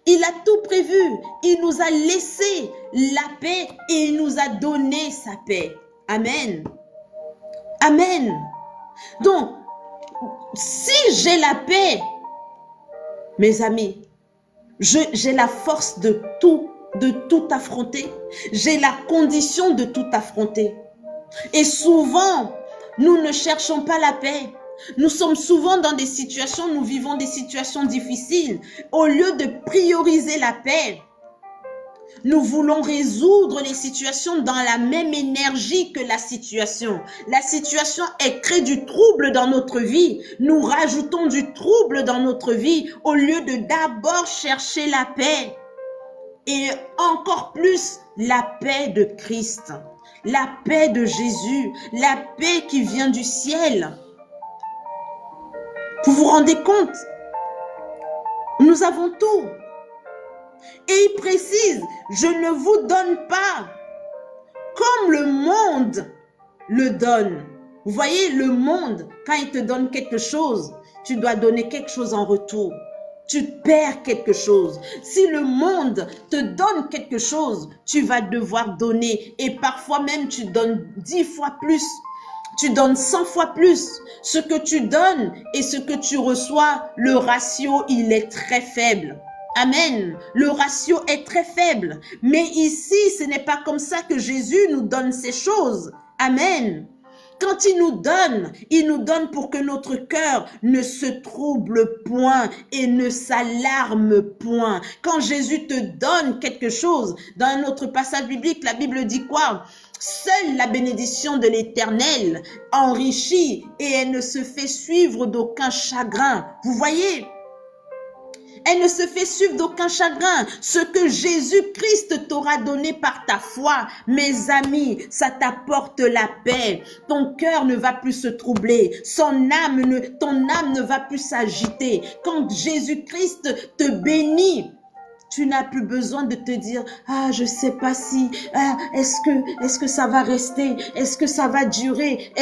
Il a tout prévu. Il nous a laissé la paix et il nous a donné sa paix. Amen. Amen. Donc, si j'ai la paix, mes amis, j'ai la force de tout affronter. J'ai la condition de tout affronter. Et souvent, nous ne cherchons pas la paix. Nous sommes souvent dans des situations, nous vivons des situations difficiles. Au lieu de prioriser la paix, nous voulons résoudre les situations dans la même énergie que la situation. La situation crée du trouble dans notre vie. Nous rajoutons du trouble dans notre vie au lieu de d'abord chercher la paix. Et encore plus la paix de Christ. La paix de Jésus. La paix qui vient du ciel. Vous vous rendez compte? Nous avons tout. Et il précise, je ne vous donne pas comme le monde le donne. Vous voyez, le monde, quand il te donne quelque chose, tu dois donner quelque chose en retour. Tu perds quelque chose. Si le monde te donne quelque chose, tu vas devoir donner. Et parfois même, tu donnes 10 fois plus. Tu donnes 100 fois plus. Ce que tu donnes et ce que tu reçois, le ratio, il est très faible. Amen. Le ratio est très faible. Mais ici, ce n'est pas comme ça que Jésus nous donne ces choses. Amen. Quand il nous donne pour que notre cœur ne se trouble point et ne s'alarme point. Quand Jésus te donne quelque chose, dans un autre passage biblique, la Bible dit quoi? Seule la bénédiction de l'Éternel enrichit et elle ne se fait suivre d'aucun chagrin. Vous voyez? Elle ne se fait suivre d'aucun chagrin. Ce que Jésus-Christ t'aura donné par ta foi, mes amis, ça t'apporte la paix. Ton cœur ne va plus se troubler. Ton âme ne va plus s'agiter. Quand Jésus-Christ te bénit, tu n'as plus besoin de te dire, ah, je sais pas si, ah, est-ce que ça va rester? Est-ce que ça va durer?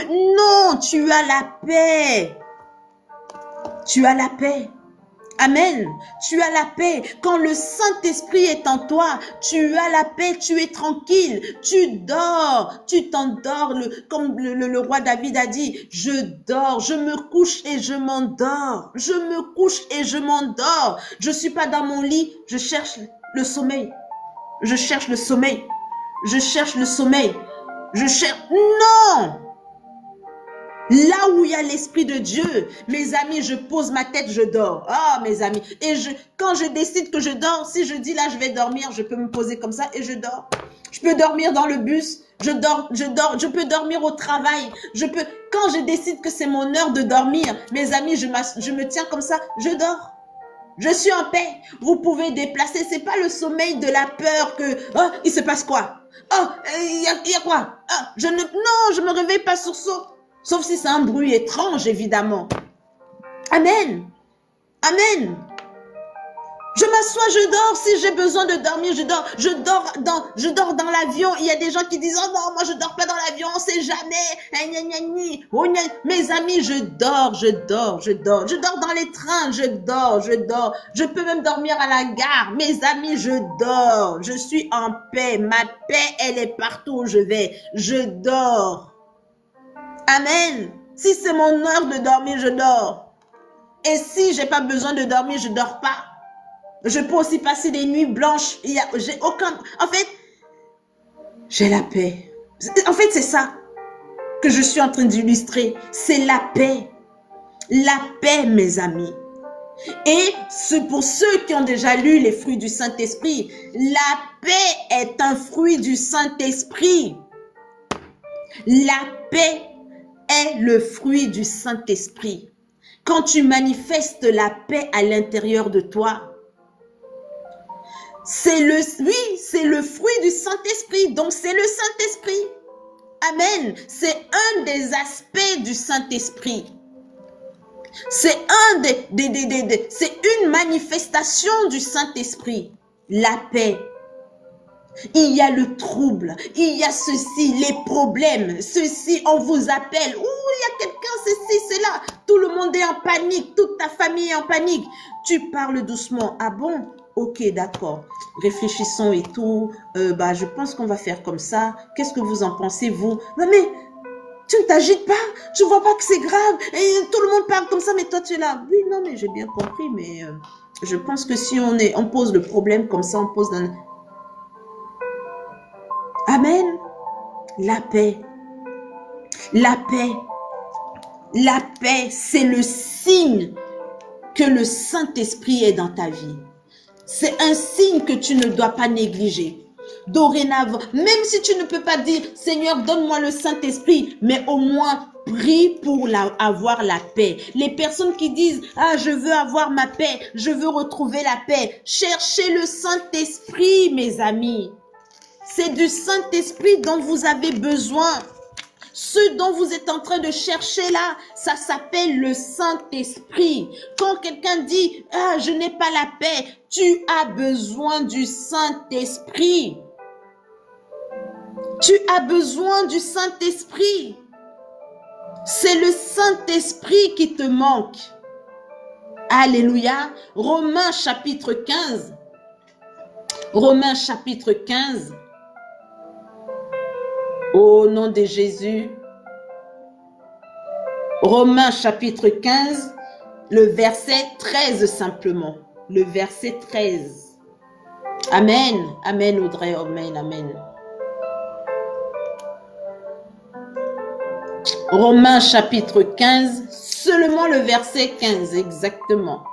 Non, tu as la paix. Tu as la paix. Amen. Tu as la paix. Quand le Saint-Esprit est en toi, tu as la paix, tu es tranquille, tu dors, tu t'endors. Comme le roi David a dit, je dors, je me couche et je m'endors. Je me couche et je m'endors. Je suis pas dans mon lit, je cherche le sommeil. Je cherche le sommeil. Je cherche le sommeil. Je cherche... Non! Là où il y a l'Esprit de Dieu, mes amis, je pose ma tête, je dors. Ah, mes amis. Et quand je décide que je dors, si je dis là, je vais dormir, je peux me poser comme ça et je dors. Je peux dormir dans le bus, je peux dormir au travail. Quand je décide que c'est mon heure de dormir, mes amis, je me tiens comme ça, je dors. Je suis en paix. Vous pouvez déplacer. C'est pas le sommeil de la peur que, oh, il se passe quoi? Oh, il y a quoi? Ah, non, je me réveille pas sursaut. Sauf si c'est un bruit étrange, évidemment. Amen. Amen. Je m'assois, je dors. Si j'ai besoin de dormir, je dors. Je dors dans l'avion. Il y a des gens qui disent, oh non, moi je dors pas dans l'avion, on sait jamais. Mes amis, je dors. Je dors dans les trains, je dors. Je peux même dormir à la gare. Mes amis, je dors. Je suis en paix. Ma paix, elle est partout où je vais. Je dors. Amen. Si c'est mon heure de dormir, je dors. Et si j'ai pas besoin de dormir, je dors pas. Je peux aussi passer des nuits blanches. J'ai aucun... En fait, j'ai la paix. En fait, c'est ça que je suis en train d'illustrer. C'est la paix. La paix, mes amis. Et pour ceux qui ont déjà lu les fruits du Saint-Esprit, la paix est un fruit du Saint-Esprit. La paix est le fruit du Saint-Esprit. Quand tu manifestes la paix à l'intérieur de toi, c'est le fruit du Saint-Esprit. Donc c'est le Saint-Esprit. Amen. C'est un des aspects du Saint-Esprit. C'est c'est une manifestation du Saint-Esprit. La paix. Il y a le trouble, il y a ceci, les problèmes, ceci, on vous appelle. Ouh, il y a quelqu'un, ceci, c'est là. Tout le monde est en panique, toute ta famille est en panique. Tu parles doucement. Ah bon? Ok, d'accord. Réfléchissons et tout. Je pense qu'on va faire comme ça. Qu'est-ce que vous en pensez, vous? Non mais, tu ne t'agites pas. Tu vois pas que c'est grave. Et tout le monde parle comme ça, mais toi tu es là. Oui, non, mais j'ai bien compris, mais je pense que si on pose le problème comme ça, on pose dans... Amen. La paix. La paix. La paix, c'est le signe que le Saint-Esprit est dans ta vie. C'est un signe que tu ne dois pas négliger. Dorénavant, même si tu ne peux pas dire, Seigneur, donne-moi le Saint-Esprit, mais au moins prie pour avoir la paix. Les personnes qui disent, ah, je veux avoir ma paix, je veux retrouver la paix. Cherchez le Saint-Esprit, mes amis. C'est du Saint-Esprit dont vous avez besoin. Ce dont vous êtes en train de chercher là, ça s'appelle le Saint-Esprit. Quand quelqu'un dit, ah, je n'ai pas la paix, tu as besoin du Saint-Esprit. Tu as besoin du Saint-Esprit. C'est le Saint-Esprit qui te manque. Alléluia. Romains chapitre 15. Romains chapitre 15. Au nom de Jésus. Romains chapitre 15, le verset 13 simplement. Le verset 13. Amen. Amen Audrey. Amen. Amen. Romains chapitre 15, seulement le verset 15, exactement.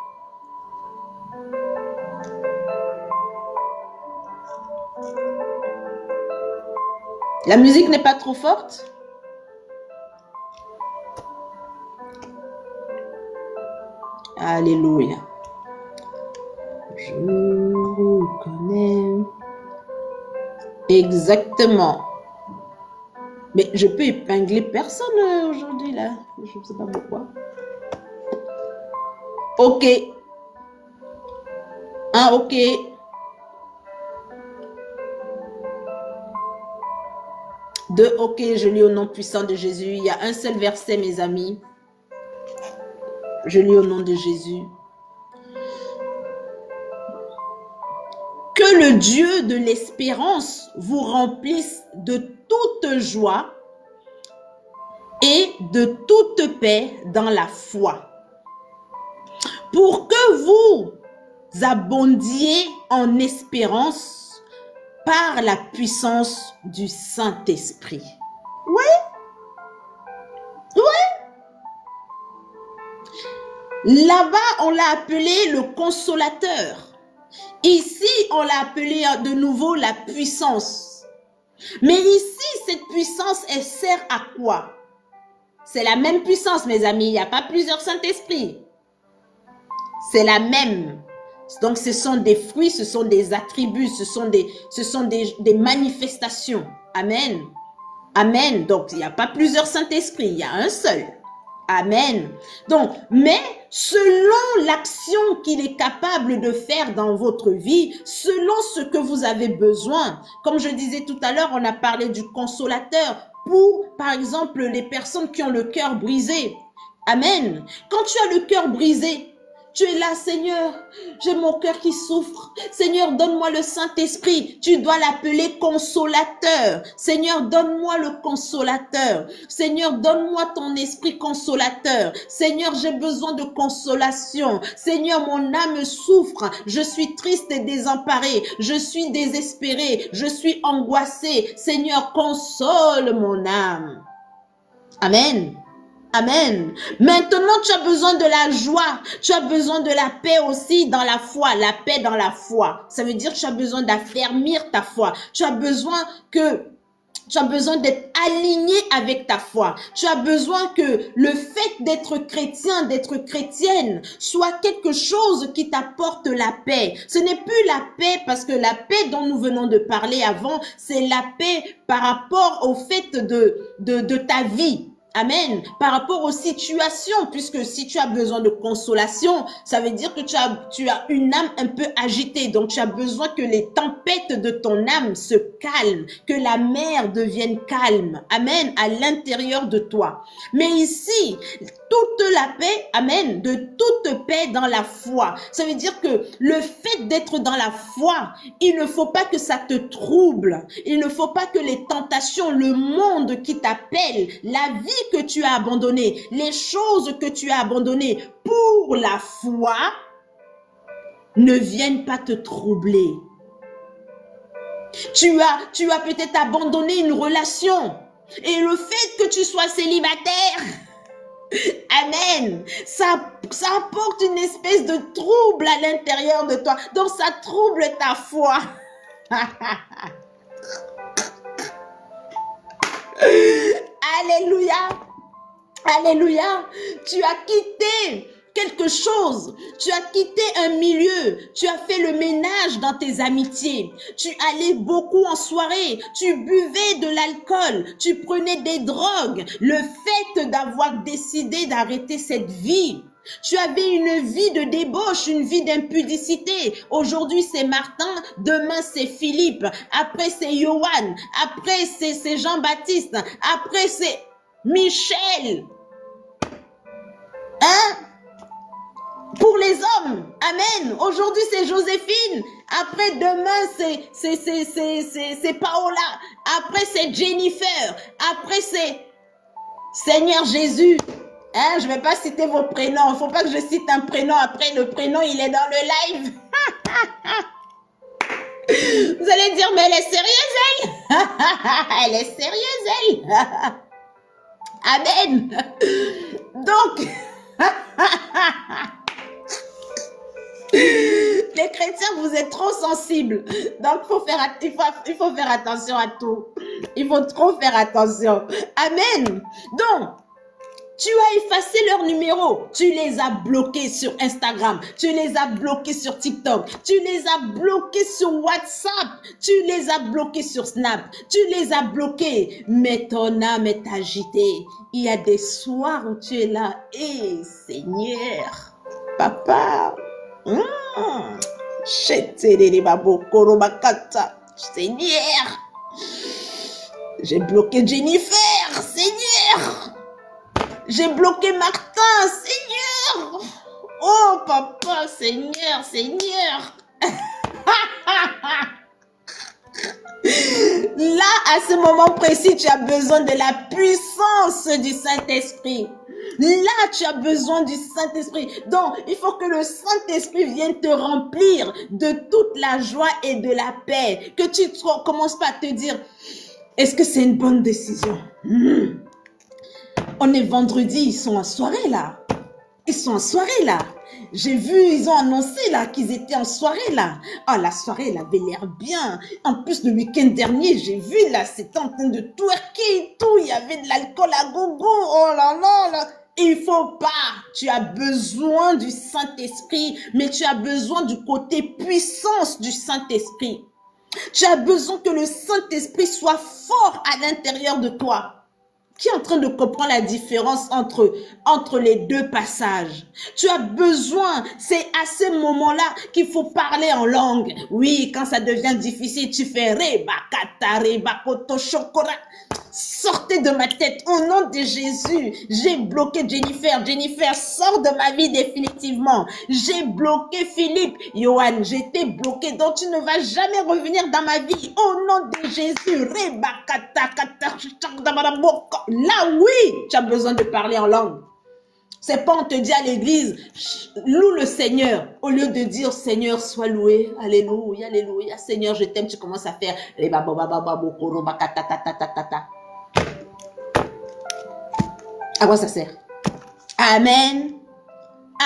La musique n'est pas trop forte? Alléluia. Je reconnais. Exactement. Mais je peux épingler personne aujourd'hui là. Je ne sais pas pourquoi. Ok. Ok. Ok, je lis au nom puissant de Jésus. Il y a un seul verset, mes amis. Je lis au nom de Jésus. Que le Dieu de l'espérance vous remplisse de toute joie et de toute paix dans la foi, pour que vous abondiez en espérance par la puissance du Saint-Esprit. Oui, oui. Là-bas, on l'a appelé le consolateur. Ici, on l'a appelé de nouveau la puissance. Mais ici, cette puissance, elle sert à quoi? C'est la même puissance, mes amis. Il n'y a pas plusieurs Saint-Esprits. C'est la même. Donc, ce sont des fruits, ce sont des attributs, ce sont des manifestations. Amen. Amen. Donc, il n'y a pas plusieurs Saint-Esprits, il y a un seul. Amen. Donc, mais selon l'action qu'il est capable de faire dans votre vie, selon ce que vous avez besoin, comme je disais tout à l'heure, on a parlé du consolateur pour, par exemple, les personnes qui ont le cœur brisé. Amen. Quand tu as le cœur brisé, tu es là, Seigneur, j'ai mon cœur qui souffre. Seigneur, donne-moi le Saint-Esprit. Tu dois l'appeler consolateur. Seigneur, donne-moi le consolateur. Seigneur, donne-moi ton esprit consolateur. Seigneur, j'ai besoin de consolation. Seigneur, mon âme souffre. Je suis triste et désemparée. Je suis désespérée. Je suis angoissée. Seigneur, console mon âme. Amen. Amen. Maintenant, tu as besoin de la joie. Tu as besoin de la paix aussi dans la foi. La paix dans la foi. Ça veut dire que tu as besoin d'affermir ta foi. Tu as besoin d'être aligné avec ta foi. Tu as besoin que le fait d'être chrétien, d'être chrétienne, soit quelque chose qui t'apporte la paix. Ce n'est plus la paix parce que la paix dont nous venons de parler avant, c'est la paix par rapport au fait de ta vie. Amen. Par rapport aux situations, puisque si tu as besoin de consolation, ça veut dire que tu as une âme un peu agitée. Donc, tu as besoin que les tempêtes de ton âme se calment, que la mer devienne calme. Amen. À l'intérieur de toi. Mais ici, toute la paix, amen, de toute paix dans la foi. Ça veut dire que le fait d'être dans la foi, il ne faut pas que ça te trouble. Il ne faut pas que les tentations, le monde qui t'appelle, la vie que tu as abandonnée, les choses que tu as abandonnées pour la foi, ne viennent pas te troubler. Tu as peut-être abandonné une relation et le fait que tu sois célibataire, amen, ça apporte une espèce de trouble à l'intérieur de toi. Donc ça trouble ta foi. Alléluia. Alléluia. Tu as quitté quelque chose. Tu as quitté un milieu. Tu as fait le ménage dans tes amitiés. Tu allais beaucoup en soirée. Tu buvais de l'alcool. Tu prenais des drogues. Le fait d'avoir décidé d'arrêter cette vie. Tu avais une vie de débauche, une vie d'impudicité. Aujourd'hui, c'est Martin. Demain, c'est Philippe. Après, c'est Johan. Après, c'est Jean-Baptiste. Après, c'est Michel. Hein? Pour les hommes. Amen. Aujourd'hui, c'est Joséphine. Après, demain, c'est Paola. Après, c'est Jennifer. Après, c'est Seigneur Jésus. Hein? Je ne vais pas citer vos prénoms. Il ne faut pas que je cite un prénom. Après, le prénom, il est dans le live. Vous allez dire, mais elle est sérieuse, elle. Elle est sérieuse, elle. Amen. Donc, les chrétiens, vous êtes trop sensibles. Donc, il faut faire attention à tout. Il faut trop faire attention. Amen. Donc, tu as effacé leur numéro. Tu les as bloqués sur Instagram. Tu les as bloqués sur TikTok. Tu les as bloqués sur WhatsApp. Tu les as bloqués sur Snap. Tu les as bloqués. Mais ton âme est agitée. Il y a des soirs où tu es là. Eh, Seigneur, Papa. Seigneur, j'ai bloqué Jennifer. Seigneur. J'ai bloqué Martin, Seigneur. Oh, papa, Seigneur, Seigneur. Là, à ce moment précis, tu as besoin de la puissance du Saint-Esprit. Là, tu as besoin du Saint-Esprit. Donc, il faut que le Saint-Esprit vienne te remplir de toute la joie et de la paix. Que tu ne commences pas à te dire, est-ce que c'est une bonne décision? On est vendredi, ils sont en soirée là. Ils sont en soirée là. J'ai vu, ils ont annoncé là qu'ils étaient en soirée là. Ah, la soirée, elle avait l'air bien. En plus, le week-end dernier, j'ai vu là, c'était en train de twerker et tout. Il y avait de l'alcool à gogo. Oh là là là. Il faut pas. Tu as besoin du Saint-Esprit, mais tu as besoin du côté puissance du Saint-Esprit. Tu as besoin que le Saint-Esprit soit fort à l'intérieur de toi. Qui est en train de comprendre la différence entre les deux passages? Tu as besoin, c'est à ce moment-là qu'il faut parler en langue. Oui, quand ça devient difficile, tu fais reba kata reba koto shokora. Sortez de ma tête au nom de Jésus. J'ai bloqué Jennifer. Jennifer, sors de ma vie définitivement. J'ai bloqué Philippe. Johan, j'étais bloqué. Donc tu ne vas jamais revenir dans ma vie. Au nom de Jésus. Là, oui, tu as besoin de parler en langue. C'est pas on te dit à l'église, loue le Seigneur. Au lieu de dire, Seigneur, sois loué. Alléluia, alléluia. Seigneur, je t'aime. Tu commences à faire. À quoi ça sert? Amen.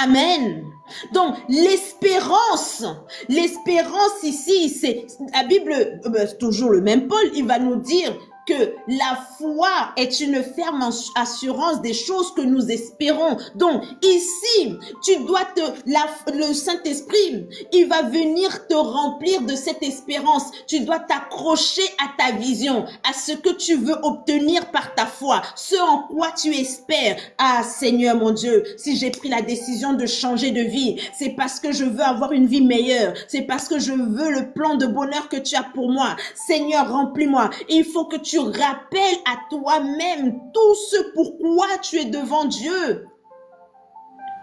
Amen. Donc, l'espérance ici, c'est la Bible, toujours le même Paul, il va nous dire que la foi est une ferme assurance des choses que nous espérons. Donc, ici, tu dois le Saint-Esprit, il va venir te remplir de cette espérance. Tu dois t'accrocher à ta vision, à ce que tu veux obtenir par ta foi, ce en quoi tu espères. Ah, Seigneur mon Dieu, si j'ai pris la décision de changer de vie, c'est parce que je veux avoir une vie meilleure. C'est parce que je veux le plan de bonheur que tu as pour moi. Seigneur, remplis-moi. Il faut que tu rappelles à toi-même tout ce pourquoi tu es devant Dieu.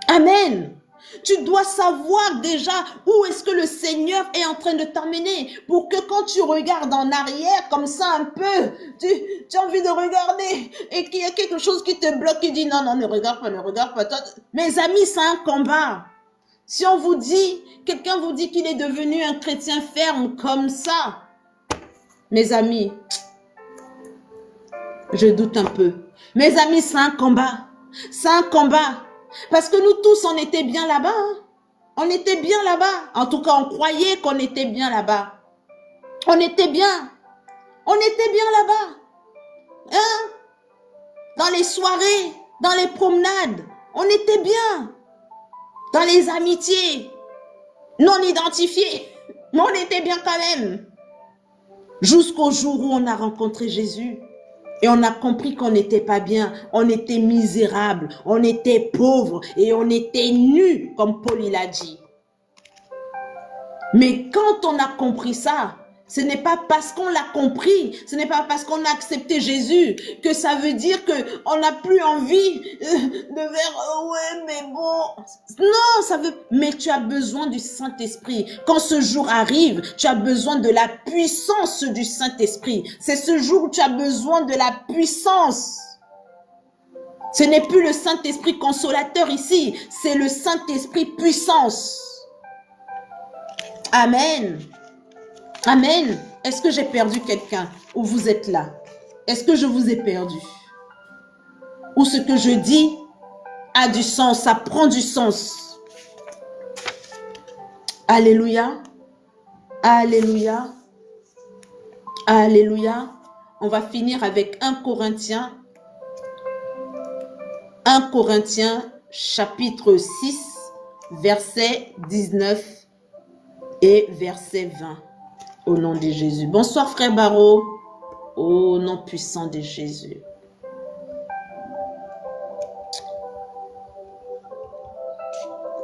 Amen. Tu dois savoir déjà où est-ce que le Seigneur est en train de t'emmener pour que quand tu regardes en arrière comme ça un peu, tu as envie de regarder et qu'il y a quelque chose qui te bloque et dit non, non, ne regarde pas. Toi, mes amis, c'est un combat. Si on vous dit, quelqu'un vous dit qu'il est devenu un chrétien ferme comme ça, mes amis, je doute un peu. Mes amis, c'est un combat. C'est un combat. Parce que nous tous, on était bien là-bas. Hein? On était bien là-bas. En tout cas, on croyait qu'on était bien là-bas. On était bien. On était bien là-bas. Hein? Dans les soirées, dans les promenades, on était bien. Dans les amitiés non identifiées, mais on était bien quand même. Jusqu'au jour où on a rencontré Jésus. Et on a compris qu'on n'était pas bien, on était misérable, on était pauvre et on était nus, comme Paul il a dit. Mais quand on a compris ça, ce n'est pas parce qu'on l'a compris, ce n'est pas parce qu'on a accepté Jésus que ça veut dire qu'on n'a plus envie de faire « ouais, mais bon ». Non, ça veut... Mais tu as besoin du Saint-Esprit. Quand ce jour arrive, tu as besoin de la puissance du Saint-Esprit. C'est ce jour où tu as besoin de la puissance. Ce n'est plus le Saint-Esprit consolateur ici, c'est le Saint-Esprit puissance. Amen. Amen. Est-ce que j'ai perdu quelqu'un ou vous êtes là? Est-ce que je vous ai perdu? où ce que je dis a du sens, ça prend du sens. Alléluia. Alléluia. Alléluia. On va finir avec 1 Corinthiens. 1 Corinthiens chapitre 6, verset 19 et verset 20. Au nom de Jésus. Bonsoir frère Barreau. Au nom puissant de Jésus.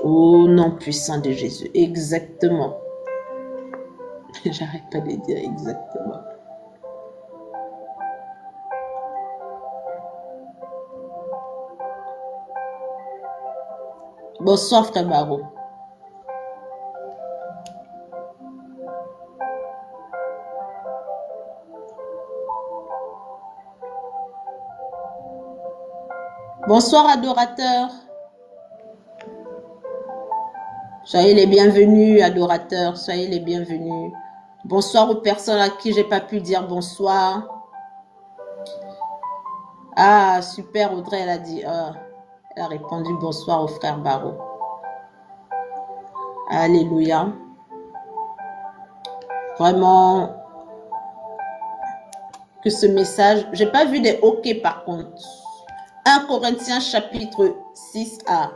Au nom puissant de Jésus. Exactement. J'arrête pas de dire exactement. Bonsoir frère Barreau. Bonsoir adorateurs. Soyez les bienvenus adorateurs, soyez les bienvenus. Bonsoir aux personnes à qui j'ai pas pu dire bonsoir. Ah super, Audrey elle a dit, elle a répondu bonsoir au frère Barreau. Alléluia. Vraiment que ce message, j'ai pas vu des ok par contre. 1 Corinthiens chapitre 6a,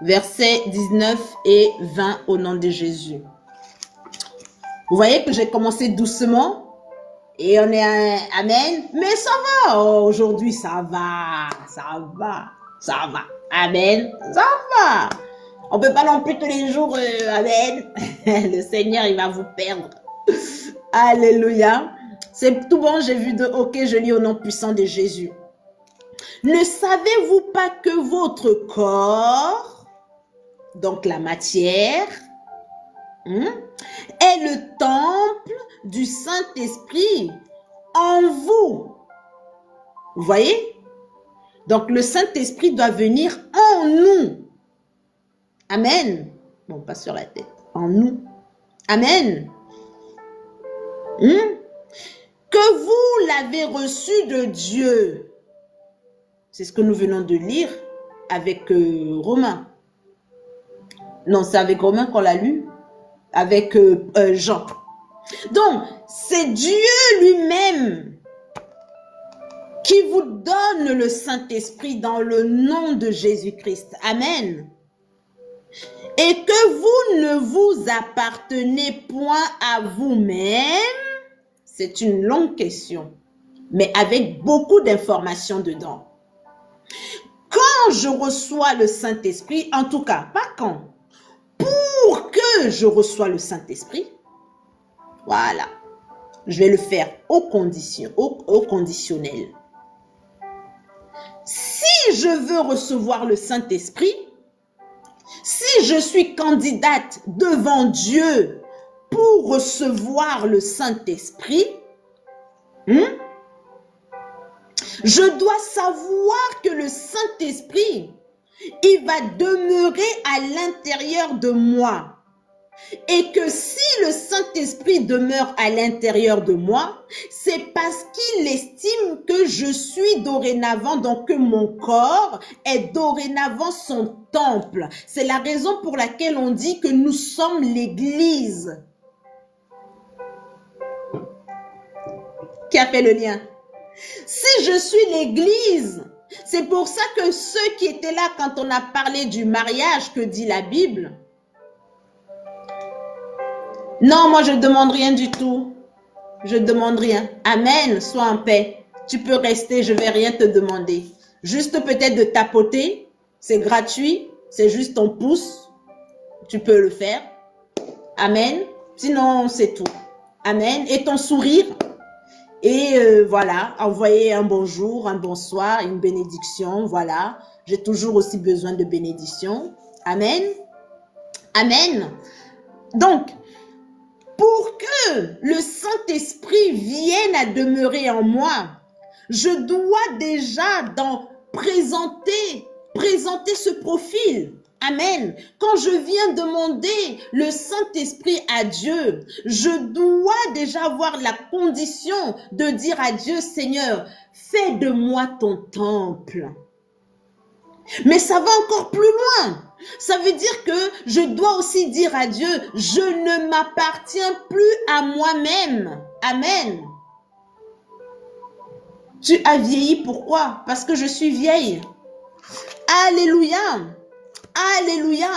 versets 19 et 20 au nom de Jésus. Vous voyez que j'ai commencé doucement et on est à Amen, mais ça va, aujourd'hui ça va, ça va, ça va, Amen, ça va. On peut pas non plus tous les jours, Amen, le Seigneur il va vous perdre. Alléluia, c'est tout bon, j'ai vu de ok, je lis au nom puissant de Jésus. Ne savez-vous pas que votre corps, donc la matière, est le temple du Saint-Esprit en vous? Vous voyez? Donc le Saint-Esprit doit venir en nous. Amen. Bon, pas sur la tête. En nous. Amen. Que vous l'avez reçu de Dieu. C'est ce que nous venons de lire avec Romain. Non, c'est avec Romain qu'on l'a lu. Avec Jean. Donc, c'est Dieu lui-même qui vous donne le Saint-Esprit dans le nom de Jésus-Christ. Amen. Et que vous ne vous appartenez point à vous-même. C'est une longue question, mais avec beaucoup d'informations dedans. Quand je reçois le Saint-Esprit, en tout cas, pas quand, pour que je reçois le Saint-Esprit, voilà, je vais le faire au conditionnel. Si je veux recevoir le Saint-Esprit, si je suis candidate devant Dieu pour recevoir le Saint-Esprit, je dois savoir que le Saint-Esprit, il va demeurer à l'intérieur de moi. Et que si le Saint-Esprit demeure à l'intérieur de moi, c'est parce qu'il estime que je suis dorénavant, donc que mon corps est dorénavant son temple. C'est la raison pour laquelle on dit que nous sommes l'Église. Qui a fait le lien? Si je suis l'Église, c'est pour ça que ceux qui étaient là quand on a parlé du mariage, que dit la Bible? Non, moi je ne demande rien du tout. Je ne demande rien. Amen, sois en paix. Tu peux rester, je ne vais rien te demander. Juste peut-être de tapoter, c'est gratuit, c'est juste ton pouce. Tu peux le faire. Amen. Sinon, c'est tout. Amen. Et ton sourire. Et voilà, envoyer un bonjour, un bonsoir, une bénédiction, voilà. J'ai toujours aussi besoin de bénédiction. Amen. Amen. Donc, pour que le Saint-Esprit vienne à demeurer en moi, je dois déjà présenter ce profil. Amen. Quand je viens demander le Saint-Esprit à Dieu, je dois déjà avoir la condition de dire à Dieu, Seigneur, fais de moi ton temple. Mais ça va encore plus loin. Ça veut dire que je dois aussi dire à Dieu, je ne m'appartiens plus à moi-même. Amen. Tu as vieilli, pourquoi? Parce que je suis vieille. Alléluia. Alléluia.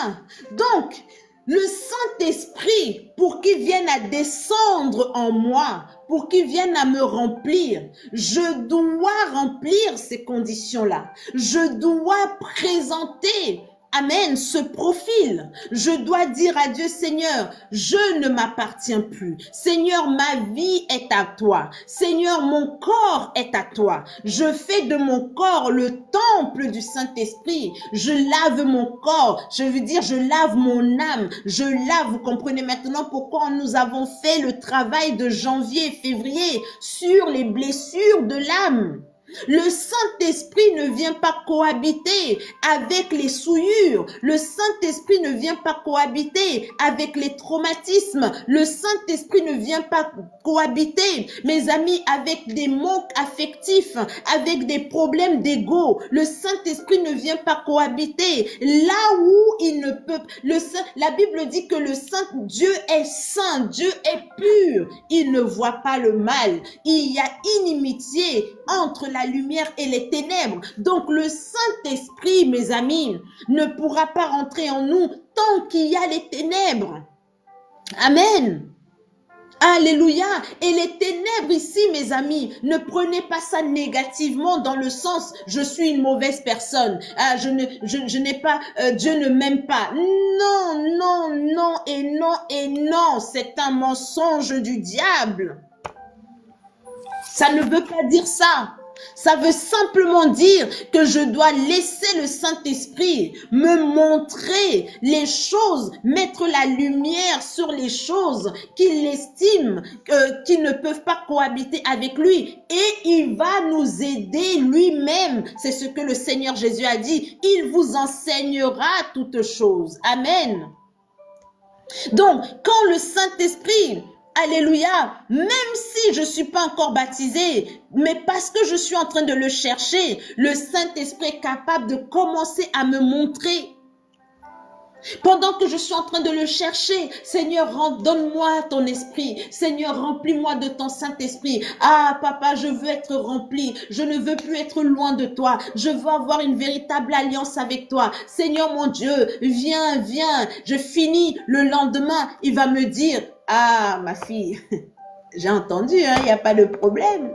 Donc, le Saint-Esprit, pour qu'il vienne à descendre en moi, pour qu'il vienne à me remplir, je dois remplir ces conditions-là. Je dois présenter, amen, ce profil. Je dois dire à Dieu, Seigneur, je ne m'appartiens plus. Seigneur, ma vie est à toi. Seigneur, mon corps est à toi. Je fais de mon corps le temple du Saint-Esprit. Je lave mon corps. Je veux dire, je lave mon âme. Je lave, vous comprenez maintenant pourquoi nous avons fait le travail de janvier et février sur les blessures de l'âme. Le Saint-Esprit ne vient pas cohabiter avec les souillures. Le Saint-Esprit ne vient pas cohabiter avec les traumatismes. Le Saint-Esprit ne vient pas cohabiter, mes amis, avec des manques affectifs, avec des problèmes d'ego. Le Saint-Esprit ne vient pas cohabiter là où il ne peut. La Bible dit que le Saint Dieu est saint, Dieu est pur. Il ne voit pas le mal. Il y a inimitié entre la lumière et les ténèbres. Donc le Saint-Esprit, mes amis, ne pourra pas rentrer en nous tant qu'il y a les ténèbres. Amen. Alléluia. Et les ténèbres ici, mes amis, ne prenez pas ça négativement dans le sens je suis une mauvaise personne. Ah, je n'ai pas, Dieu ne m'aime pas. Non, non, non et non et non. C'est un mensonge du diable. Ça ne veut pas dire ça. Ça veut simplement dire que je dois laisser le Saint-Esprit me montrer les choses, mettre la lumière sur les choses qu'il estime qui ne peuvent pas cohabiter avec lui. Et il va nous aider lui-même. C'est ce que le Seigneur Jésus a dit. Il vous enseignera toutes choses. Amen. Donc, quand le Saint-Esprit... Alléluia, même si je ne suis pas encore baptisée, mais parce que je suis en train de le chercher, le Saint-Esprit est capable de commencer à me montrer. Pendant que je suis en train de le chercher, Seigneur, donne-moi ton esprit. Seigneur, remplis-moi de ton Saint-Esprit. Ah, papa, je veux être rempli. Je ne veux plus être loin de toi. Je veux avoir une véritable alliance avec toi. Seigneur, mon Dieu, viens, viens. Je finis le lendemain. Il va me dire, ah, ma fille, j'ai entendu, hein, il n'y a pas de problème.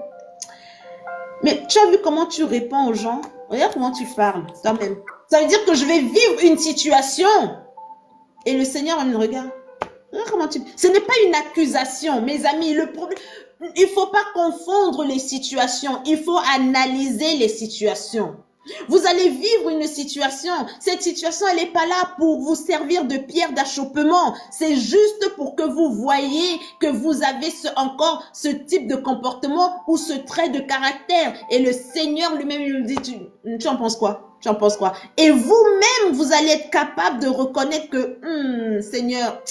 Mais tu as vu comment tu réponds aux gens? Regarde comment tu parles, toi-même. Ça veut dire que je vais vivre une situation. Et le Seigneur me regarde. Regarde comment tu... Ce n'est pas une accusation, mes amis. Le problème... Il ne faut pas confondre les situations. Il faut analyser les situations. Vous allez vivre une situation. Cette situation, elle n'est pas là pour vous servir de pierre d'achoppement. C'est juste pour que vous voyez que vous avez encore ce type de comportement ou ce trait de caractère. Et le Seigneur lui-même, il nous dit, tu en penses quoi? Tu en penses quoi? Et vous-même, vous allez être capable de reconnaître que, Seigneur...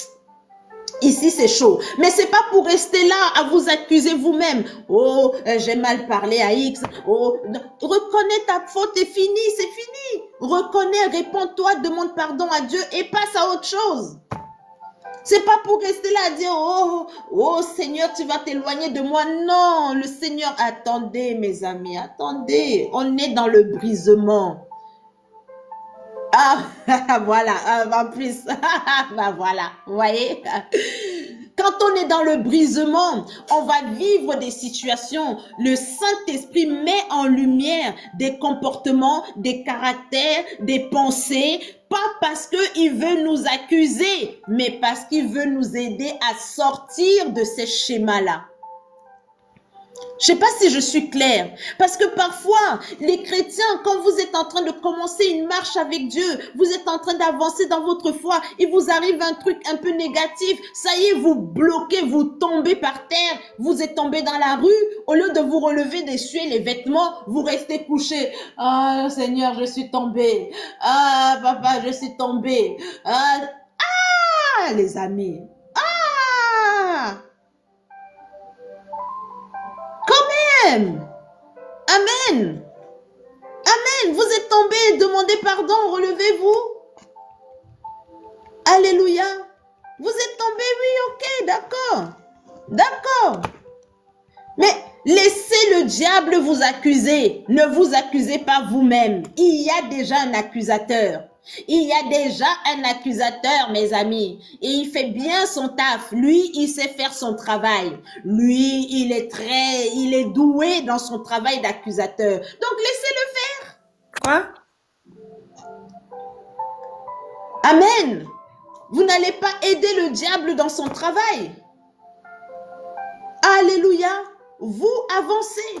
Ici, c'est chaud. Mais c'est pas pour rester là à vous accuser vous-même. Oh, j'ai mal parlé à X. Oh, reconnais ta faute et fini, c'est fini. Reconnais, réponds-toi, demande pardon à Dieu et passe à autre chose. C'est pas pour rester là à dire, oh Seigneur, tu vas t'éloigner de moi. Non, le Seigneur, attendez mes amis, attendez. On est dans le brisement. Ah, voilà, en plus, bah voilà, vous voyez. Quand on est dans le brisement, on va vivre des situations. Le Saint-Esprit met en lumière des comportements, des caractères, des pensées, pas parce qu'il veut nous accuser, mais parce qu'il veut nous aider à sortir de ces schémas-là. Je ne sais pas si je suis claire. Parce que parfois, les chrétiens, quand vous êtes en train de commencer une marche avec Dieu, vous êtes en train d'avancer dans votre foi, il vous arrive un truc un peu négatif, ça y est, vous bloquez, vous tombez par terre, vous êtes tombé dans la rue, au lieu de vous relever, d'essuyer les vêtements, vous restez couché. Ah, Seigneur, je suis tombé. Ah, papa, je suis tombé. Les amis. Ah! Quand même. Amen. Amen. Vous êtes tombé, demandez pardon, relevez-vous. Alléluia. Vous êtes tombé, oui, ok, d'accord. D'accord. Mais laissez le diable vous accuser. Ne vous accusez pas vous-même. Il y a déjà un accusateur. Il y a déjà un accusateur, mes amis. Et il fait bien son taf. Lui, il sait faire son travail. Lui, il est doué dans son travail d'accusateur. Donc, laissez-le faire. Quoi? Amen. Vous n'allez pas aider le diable dans son travail. Alléluia. Vous avancez.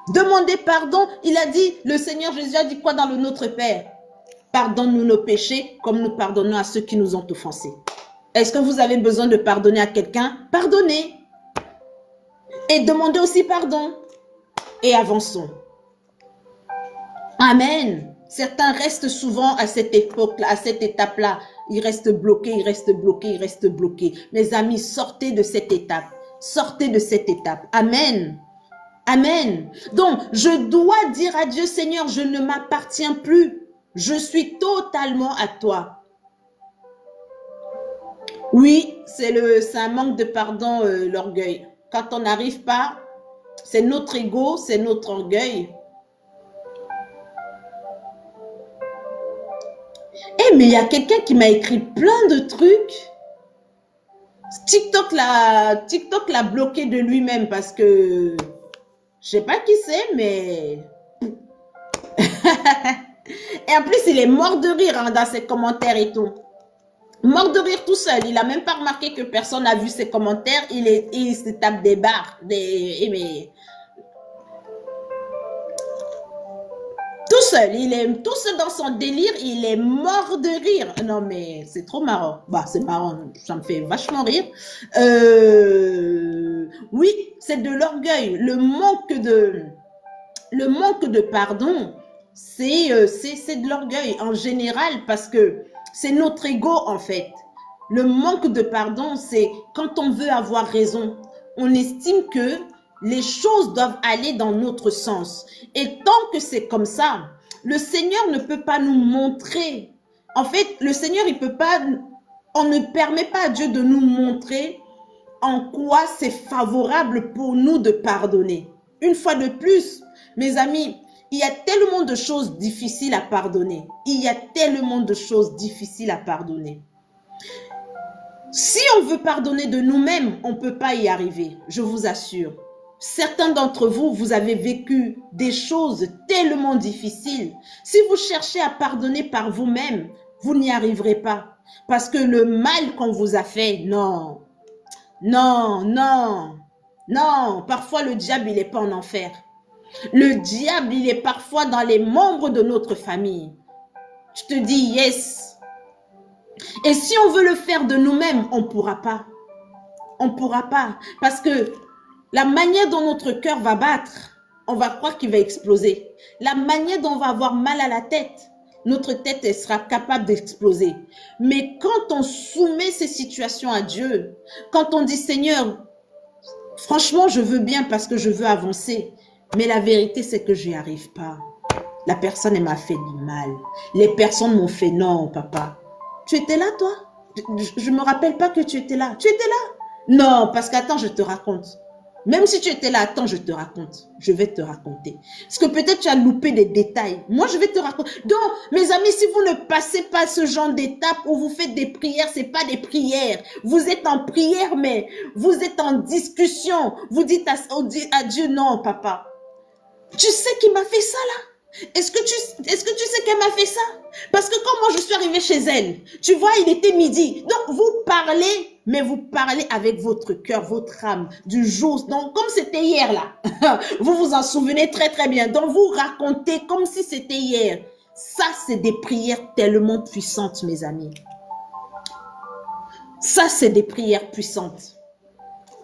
Demandez pardon. Il a dit, le Seigneur Jésus a dit quoi dans le Notre Père? Pardonne-nous nos péchés comme nous pardonnons à ceux qui nous ont offensés. Est-ce que vous avez besoin de pardonner à quelqu'un? Pardonnez. Et demandez aussi pardon. Et avançons. Amen. Certains restent souvent à cette époque-là, à cette étape-là. Ils restent bloqués, ils restent bloqués, ils restent bloqués. Mes amis, sortez de cette étape. Sortez de cette étape. Amen. Amen. Donc, je dois dire à Dieu, Seigneur, je ne m'appartiens plus. Je suis totalement à toi. Oui, c'est un manque de pardon, l'orgueil. Quand on n'arrive pas, c'est notre ego, c'est notre orgueil. Eh, mais il y a quelqu'un qui m'a écrit plein de trucs. TikTok l'a bloqué de lui-même parce que je sais pas qui c'est, mais... Et en plus, il est mort de rire hein, dans ses commentaires et tout. Mort de rire tout seul. Il n'a même pas remarqué que personne n'a vu ses commentaires. Il se tape des barres. Mais... Tout seul. Il est tout seul dans son délire. Il est mort de rire. Non, mais c'est trop marrant. Bah, c'est marrant. Ça me fait vachement rire. Oui, c'est de l'orgueil. Le manque de pardon... c'est de l'orgueil en général parce que c'est notre ego en fait. Le manque de pardon, c'est quand on veut avoir raison. On estime que les choses doivent aller dans notre sens. Et tant que c'est comme ça, le Seigneur ne peut pas nous montrer. En fait, le Seigneur, il peut pas, on ne permet pas à Dieu de nous montrer en quoi c'est favorable pour nous de pardonner. Une fois de plus, mes amis, il y a tellement de choses difficiles à pardonner. Il y a tellement de choses difficiles à pardonner. Si on veut pardonner de nous-mêmes, on ne peut pas y arriver, je vous assure. Certains d'entre vous, vous avez vécu des choses tellement difficiles. Si vous cherchez à pardonner par vous-même, vous n'y arriverez pas. Parce que le mal qu'on vous a fait, non, non, non, non. Parfois, le diable, il n'est pas en enfer. Le diable, il est parfois dans les membres de notre famille. Je te dis yes. Et si on veut le faire de nous-mêmes, on ne pourra pas. On ne pourra pas. Parce que la manière dont notre cœur va battre, on va croire qu'il va exploser. La manière dont on va avoir mal à la tête, notre tête, elle sera capable d'exploser. Mais quand on soumet ces situations à Dieu, quand on dit Seigneur, franchement, je veux bien parce que je veux avancer. Mais la vérité, c'est que je n'y arrive pas. La personne, elle m'a fait du mal. Les personnes m'ont fait non, papa. Tu étais là, toi? Je ne me rappelle pas que tu étais là. Tu étais là? Non, parce qu'attends, je te raconte. Même si tu étais là, attends, je te raconte. Je vais te raconter. Parce que peut-être tu as loupé des détails. Moi, je vais te raconter. Donc, mes amis, si vous ne passez pas ce genre d'étape où vous faites des prières, ce n'est pas des prières. Vous êtes en prière, mais vous êtes en discussion. Vous dites à Dieu, non, papa. Tu sais qui m'a fait ça là? Est-ce que tu sais qu'elle m'a fait ça? Parce que quand moi je suis arrivée chez elle, tu vois, il était midi. Donc vous parlez, mais vous parlez avec votre cœur, votre âme, du jour. Donc comme c'était hier là, vous vous en souvenez très très bien. Donc vous racontez comme si c'était hier. Ça, c'est des prières tellement puissantes, mes amis. Ça, c'est des prières puissantes.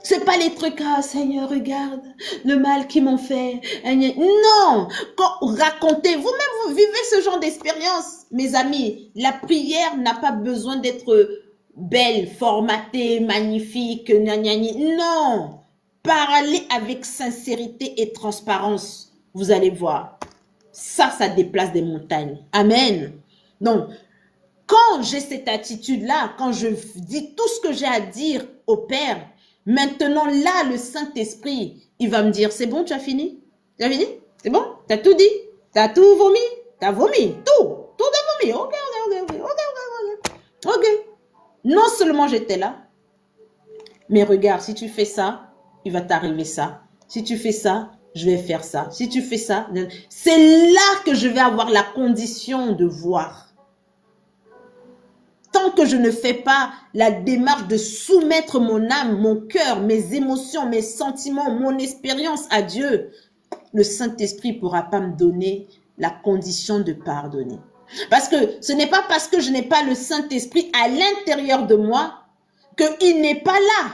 C'est pas les trucs, ah Seigneur, regarde le mal qu'ils m'ont fait. Non, quand racontez, vous-même, vous vivez ce genre d'expérience. Mes amis, la prière n'a pas besoin d'être belle, formatée, magnifique, non. Parlez avec sincérité et transparence. Vous allez voir. Ça déplace des montagnes. Amen. Donc, quand j'ai cette attitude-là, quand je dis tout ce que j'ai à dire au Père, maintenant, là, le Saint-Esprit, il va me dire, c'est bon, tu as fini? Tu as fini? C'est bon? Tu as tout dit? Tu as tout vomi? Tu as vomi? Tout est vomi. Ok. Non seulement j'étais là, mais regarde, si tu fais ça, il va t'arriver ça. Si tu fais ça, je vais faire ça. Si tu fais ça, c'est là que je vais avoir la condition de voir. Tant que je ne fais pas la démarche de soumettre mon âme, mon cœur, mes émotions, mes sentiments, mon expérience à Dieu, le Saint-Esprit ne pourra pas me donner la condition de pardonner. Parce que ce n'est pas parce que je n'ai pas le Saint-Esprit à l'intérieur de moi qu'il n'est pas là.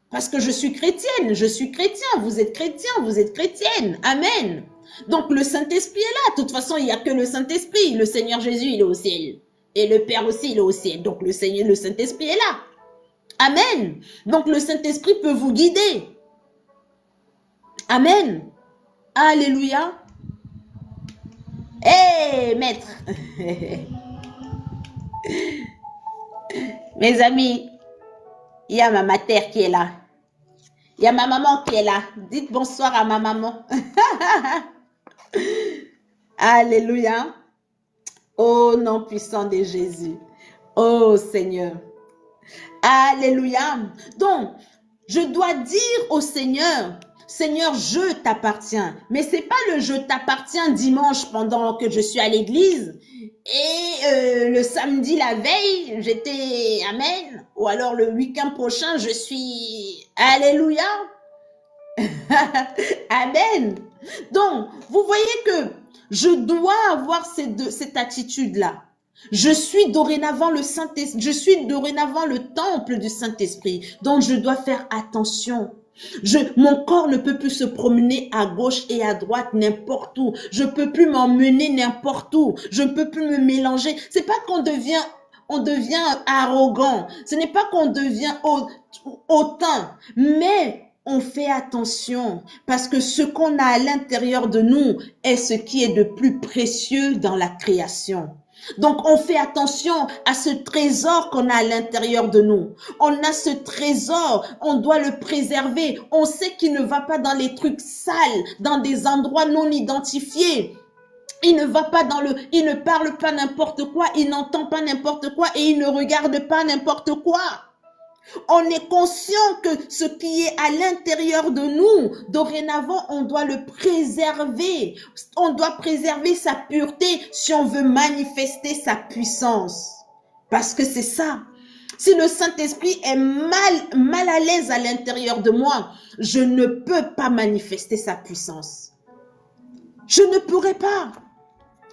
Parce que je suis chrétienne, je suis chrétien, vous êtes chrétien, vous êtes chrétienne. Amen. Donc le Saint-Esprit est là. De toute façon, il n'y a que le Saint-Esprit. Le Seigneur Jésus, il est au ciel. Et le Père aussi, il est au ciel. Donc le Seigneur, le Saint-Esprit est là. Amen. Donc le Saint-Esprit peut vous guider. Amen. Alléluia. Hé, maître. Mes amis, il y a ma mater qui est là. Il y a ma maman qui est là. Dites bonsoir à ma maman. Alléluia. Oh nom puissant de Jésus. Oh Seigneur. Alléluia. Donc, je dois dire au Seigneur, Seigneur, je t'appartiens. Mais c'est pas le je t'appartiens dimanche pendant que je suis à l'église et le samedi la veille, j'étais amen. Ou alors le week-end prochain, je suis alléluia. Amen. Donc, vous voyez que je dois avoir cette attitude-là. Je suis dorénavant le Saint-Esprit, je suis dorénavant le temple du Saint-Esprit. Donc, je dois faire attention. Mon corps ne peut plus se promener à gauche et à droite n'importe où. Je ne peux plus m'emmener n'importe où. Je ne peux plus me mélanger. C'est pas qu'on devient arrogant. Ce n'est pas qu'on devient hautain. Mais on fait attention parce que ce qu'on a à l'intérieur de nous est ce qui est de plus précieux dans la création. Donc, on fait attention à ce trésor qu'on a à l'intérieur de nous. On a ce trésor, on doit le préserver. On sait qu'il ne va pas dans les trucs sales, dans des endroits non identifiés. Il ne va pas il ne parle pas n'importe quoi, il n'entend pas n'importe quoi et il ne regarde pas n'importe quoi. On est conscient que ce qui est à l'intérieur de nous, dorénavant, on doit le préserver. On doit préserver sa pureté si on veut manifester sa puissance. Parce que c'est ça. Si le Saint-Esprit est mal à l'aise à l'intérieur de moi, je ne peux pas manifester sa puissance. Je ne pourrai pas.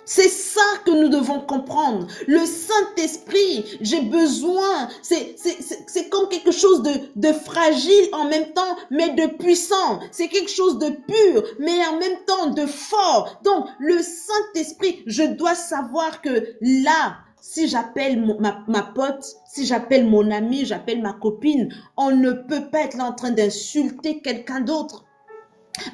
C'est ça que nous devons comprendre. Le Saint-Esprit, j'ai besoin, c'est comme quelque chose de fragile en même temps, mais de puissant. C'est quelque chose de pur, mais en même temps de fort. Donc, le Saint-Esprit, je dois savoir que là, si j'appelle ma pote, si j'appelle mon ami, j'appelle ma copine, on ne peut pas être là en train d'insulter quelqu'un d'autre.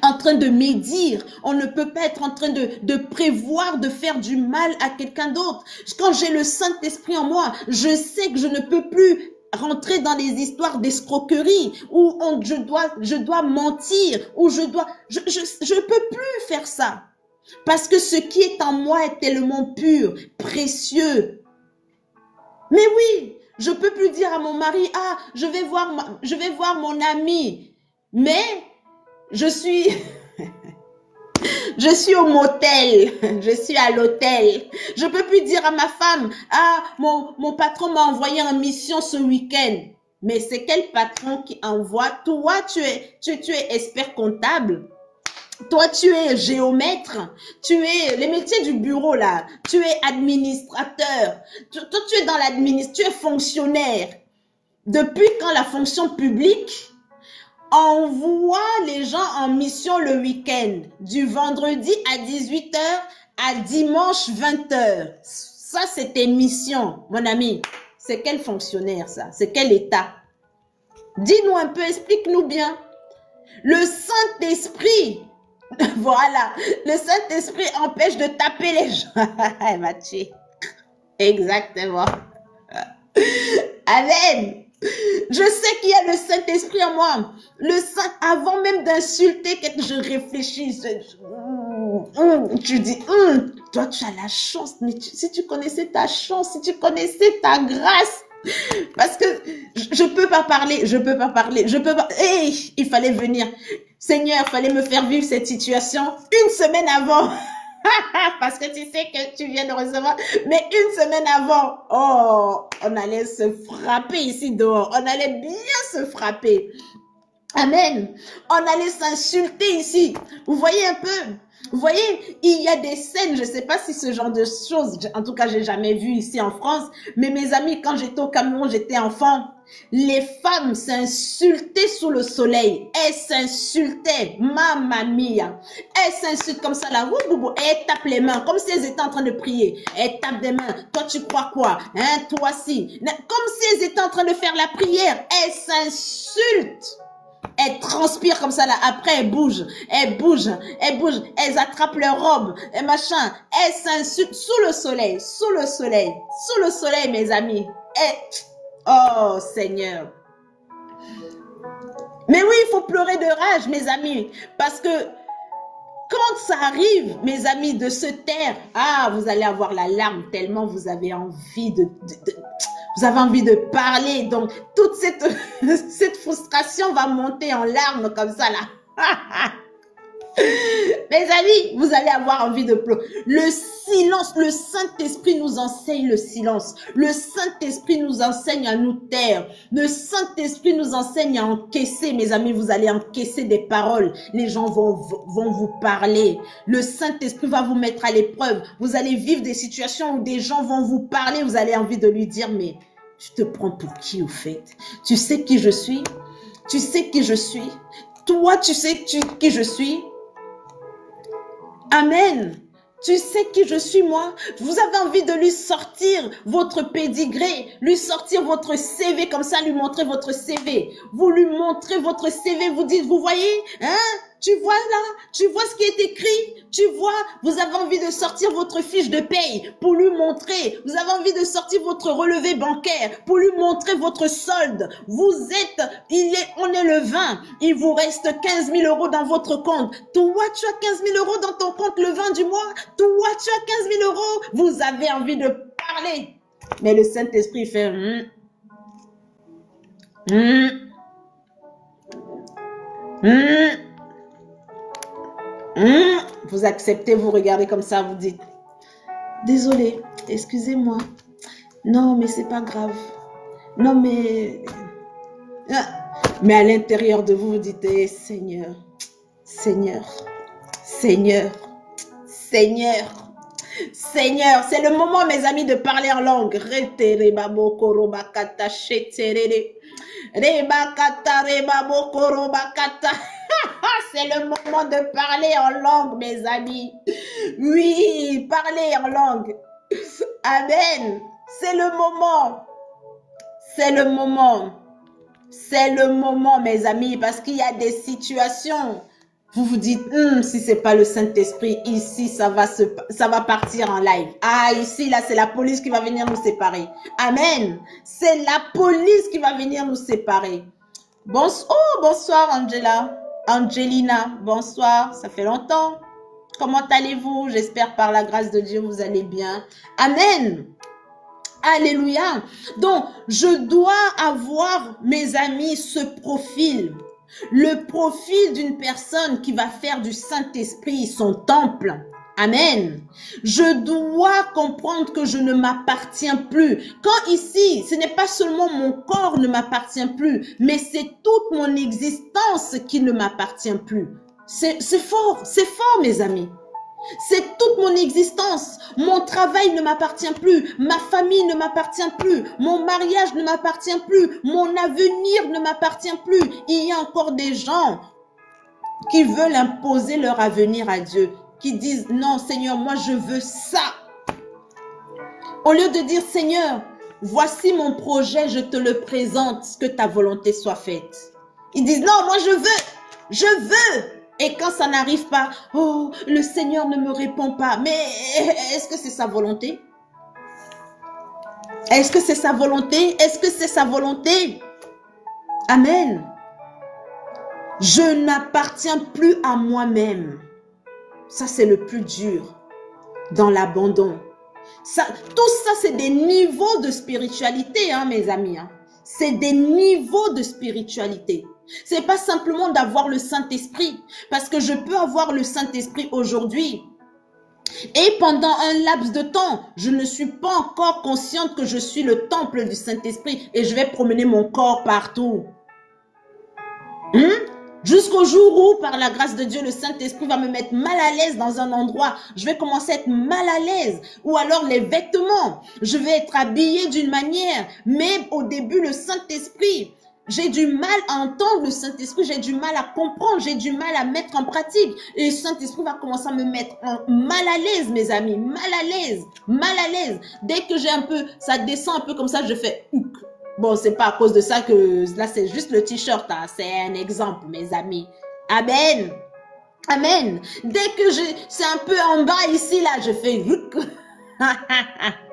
En train de médire, on ne peut pas être en train de prévoir de faire du mal à quelqu'un d'autre. Quand j'ai le Saint-Esprit en moi, je sais que je ne peux plus rentrer dans les histoires d'escroquerie où je dois mentir, où je peux plus faire ça. Parce que ce qui est en moi est tellement pur, précieux. Mais oui, je peux plus dire à mon mari, ah, je vais voir mon ami. Mais je suis Je suis au motel, je suis à l'hôtel. Je peux plus dire à ma femme, ah, mon patron m'a envoyé en mission ce week-end. Mais c'est quel patron qui envoie? Toi, tu es expert comptable. Toi, tu es géomètre, tu es les métiers du bureau là, tu es administrateur, toi, tu es dans l'administration, tu es fonctionnaire. Depuis quand la fonction publique envoie les gens en mission le week-end, du vendredi à 18 h à dimanche 20 h? Ça, c'est tes missions, mon ami. C'est quel fonctionnaire ça? C'est quel état? Dis-nous un peu, explique-nous bien. Le Saint-Esprit, voilà, le Saint-Esprit empêche de taper les gens. Elle m'a tué. Exactement. Amen. Je sais qu'il y a le Saint-Esprit en moi. Le Saint, avant même d'insulter, que je réfléchis. Tu dis, toi tu as la chance. Mais si tu connaissais ta chance, si tu connaissais ta grâce. Parce que je peux pas parler, je peux pas. Hey, il fallait venir. Seigneur, il fallait me faire vivre cette situation une semaine avant. Parce que tu sais que tu viens de recevoir. Mais une semaine avant, oh, on allait se frapper ici dehors. On allait bien se frapper. Amen. On allait s'insulter ici. Vous voyez un peu? Vous voyez, il y a des scènes, je ne sais pas si ce genre de choses, en tout cas, j'ai jamais vu ici en France, mais mes amis, quand j'étais au Cameroun, j'étais enfant, les femmes s'insultaient sous le soleil. Elles s'insultaient, mamma mia. Elles s'insultent comme ça, là, elles tapent les mains, comme si elles étaient en train de prier. Elles tapent des mains. Toi, tu crois quoi? Hein, toi, si. Comme si elles étaient en train de faire la prière. Elles s'insultent. Elles transpirent comme ça là, après elles bougent, elles attrapent leur robe, et machin, elles s'insultent sous le soleil, mes amis. Oh Seigneur. Mais oui, il faut pleurer de rage, mes amis, parce que quand ça arrive, mes amis, de se taire, ah, vous allez avoir la larme tellement vous avez envie vous avez envie de parler. Donc, toute cette frustration va monter en larmes comme ça, là. Mes amis, vous allez avoir envie de pleurer. Le silence, le Saint-Esprit nous enseigne le silence. Le Saint-Esprit nous enseigne à nous taire. Le Saint-Esprit nous enseigne à encaisser, mes amis. Vous allez encaisser des paroles. Les gens vont vous parler. Le Saint-Esprit va vous mettre à l'épreuve. Vous allez vivre des situations où des gens vont vous parler. Vous allez envie de lui dire, mais tu te prends pour qui au fait? Tu sais qui je suis? Tu sais qui je suis? Toi, tu sais qui je suis? Amen. Tu sais qui je suis, moi? Vous avez envie de lui sortir votre pédigré, lui sortir votre CV, comme ça, lui montrer votre CV. Vous lui montrez votre CV, vous dites, vous voyez, hein? Tu vois là, tu vois ce qui est écrit, tu vois, vous avez envie de sortir votre fiche de paye pour lui montrer, vous avez envie de sortir votre relevé bancaire pour lui montrer votre solde. Vous êtes, on est le 20, il vous reste 15 000 € dans votre compte. Toi, tu as 15 000 € dans ton compte le 20 du mois, toi, tu as 15 000 €, vous avez envie de parler. Mais le Saint-Esprit fait, vous acceptez, vous regardez comme ça, vous dites, désolé, excusez-moi, non mais c'est pas grave, non mais à l'intérieur de vous, vous dites, eh, Seigneur, Seigneur, Seigneur, Seigneur, Seigneur, c'est le moment, mes amis, de parler en langue. C'est le moment de parler en langue, mes amis. Oui, parler en langue. Amen. C'est le moment. C'est le moment. C'est le moment, mes amis, parce qu'il y a des situations. Vous vous dites, si c'est pas le Saint-Esprit, ici, ça va partir en live. Ah, ici, là, c'est la police qui va venir nous séparer. Amen. C'est la police qui va venir nous séparer. Bonsoir, Angela. Angelina, bonsoir. Ça fait longtemps. Comment allez-vous? J'espère par la grâce de Dieu, vous allez bien. Amen. Alléluia. Donc, je dois avoir, mes amis, ce profil. le profil d'une personne qui va faire du Saint-Esprit son temple. Amen. Je dois comprendre que je ne m'appartiens plus. Quand ici, ce n'est pas seulement mon corps ne m'appartient plus, mais c'est toute mon existence qui ne m'appartient plus. C'est fort, mes amis. C'est toute mon existence. Mon travail ne m'appartient plus. Ma famille ne m'appartient plus. Mon mariage ne m'appartient plus. Mon avenir ne m'appartient plus. Il y a encore des gens qui veulent imposer leur avenir à Dieu, qui disent, non Seigneur, moi je veux ça. Au lieu de dire, Seigneur, voici mon projet, je te le présente, que ta volonté soit faite. Ils disent, non, moi je veux. Et quand ça n'arrive pas, oh, le Seigneur ne me répond pas. Mais est-ce que c'est sa volonté? Est-ce que c'est sa volonté? Est-ce que c'est sa volonté? Amen. Je n'appartiens plus à moi-même. Ça, c'est le plus dur dans l'abandon. Tout ça, c'est des niveaux de spiritualité, hein, mes amis. Hein. C'est des niveaux de spiritualité. C'est pas simplement d'avoir le Saint-Esprit, parce que je peux avoir le Saint-Esprit aujourd'hui et pendant un laps de temps, je ne suis pas encore consciente que je suis le temple du Saint-Esprit et je vais promener mon corps partout. Jusqu'au jour où, par la grâce de Dieu, le Saint-Esprit va me mettre mal à l'aise dans un endroit. Je vais commencer à être mal à l'aise. Ou alors les vêtements. Je vais être habillée d'une manière. Mais au début, le Saint-Esprit, j'ai du mal à entendre le Saint-Esprit, j'ai du mal à comprendre, j'ai du mal à mettre en pratique. Et le Saint-Esprit va commencer à me mettre mal à l'aise, mes amis, mal à l'aise, mal à l'aise. Dès que j'ai un peu, ça descend un peu comme ça, je fais ouk. Bon, c'est pas à cause de ça que, là c'est juste le t-shirt, hein. C'est un exemple, mes amis. Amen. Amen. Dès que c'est un peu en bas ici, là, je fais ouk.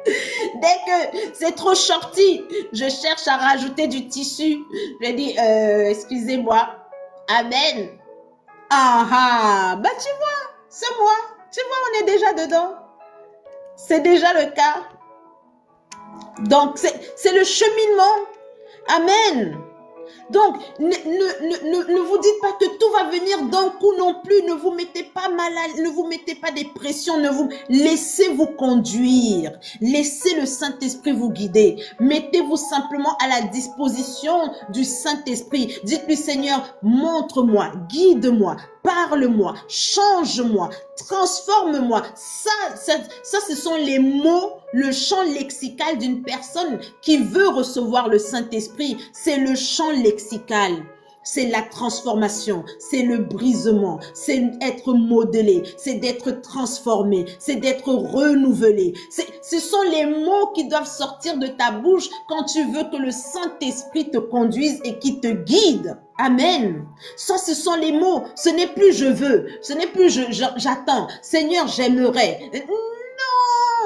Dès que c'est trop shorty, je cherche à rajouter du tissu. Je dis, excusez-moi. Amen. Ah, bah tu vois, c'est moi. Tu vois, on est déjà dedans. C'est déjà le cas. Donc, c'est le cheminement. Amen. Donc, ne vous dites pas que tout va venir d'un coup non plus. Ne vous mettez pas ne vous mettez pas des pressions. Laissez-vous conduire. Laissez le Saint-Esprit vous guider. Mettez-vous simplement à la disposition du Saint-Esprit. Dites-lui, Seigneur, montre-moi, guide-moi, parle-moi, change-moi, transforme-moi. Ça, ce sont les mots, le champ lexical d'une personne qui veut recevoir le Saint-Esprit. C'est le champ lexical. C'est la transformation, c'est le brisement, c'est être modelé, c'est d'être transformé, c'est d'être renouvelé. Ce sont les mots qui doivent sortir de ta bouche quand tu veux que le Saint-Esprit te conduise et qui te guide. Amen. Ça, ce sont les mots. Ce n'est plus je veux, ce n'est plus j'attends. Seigneur, j'aimerais.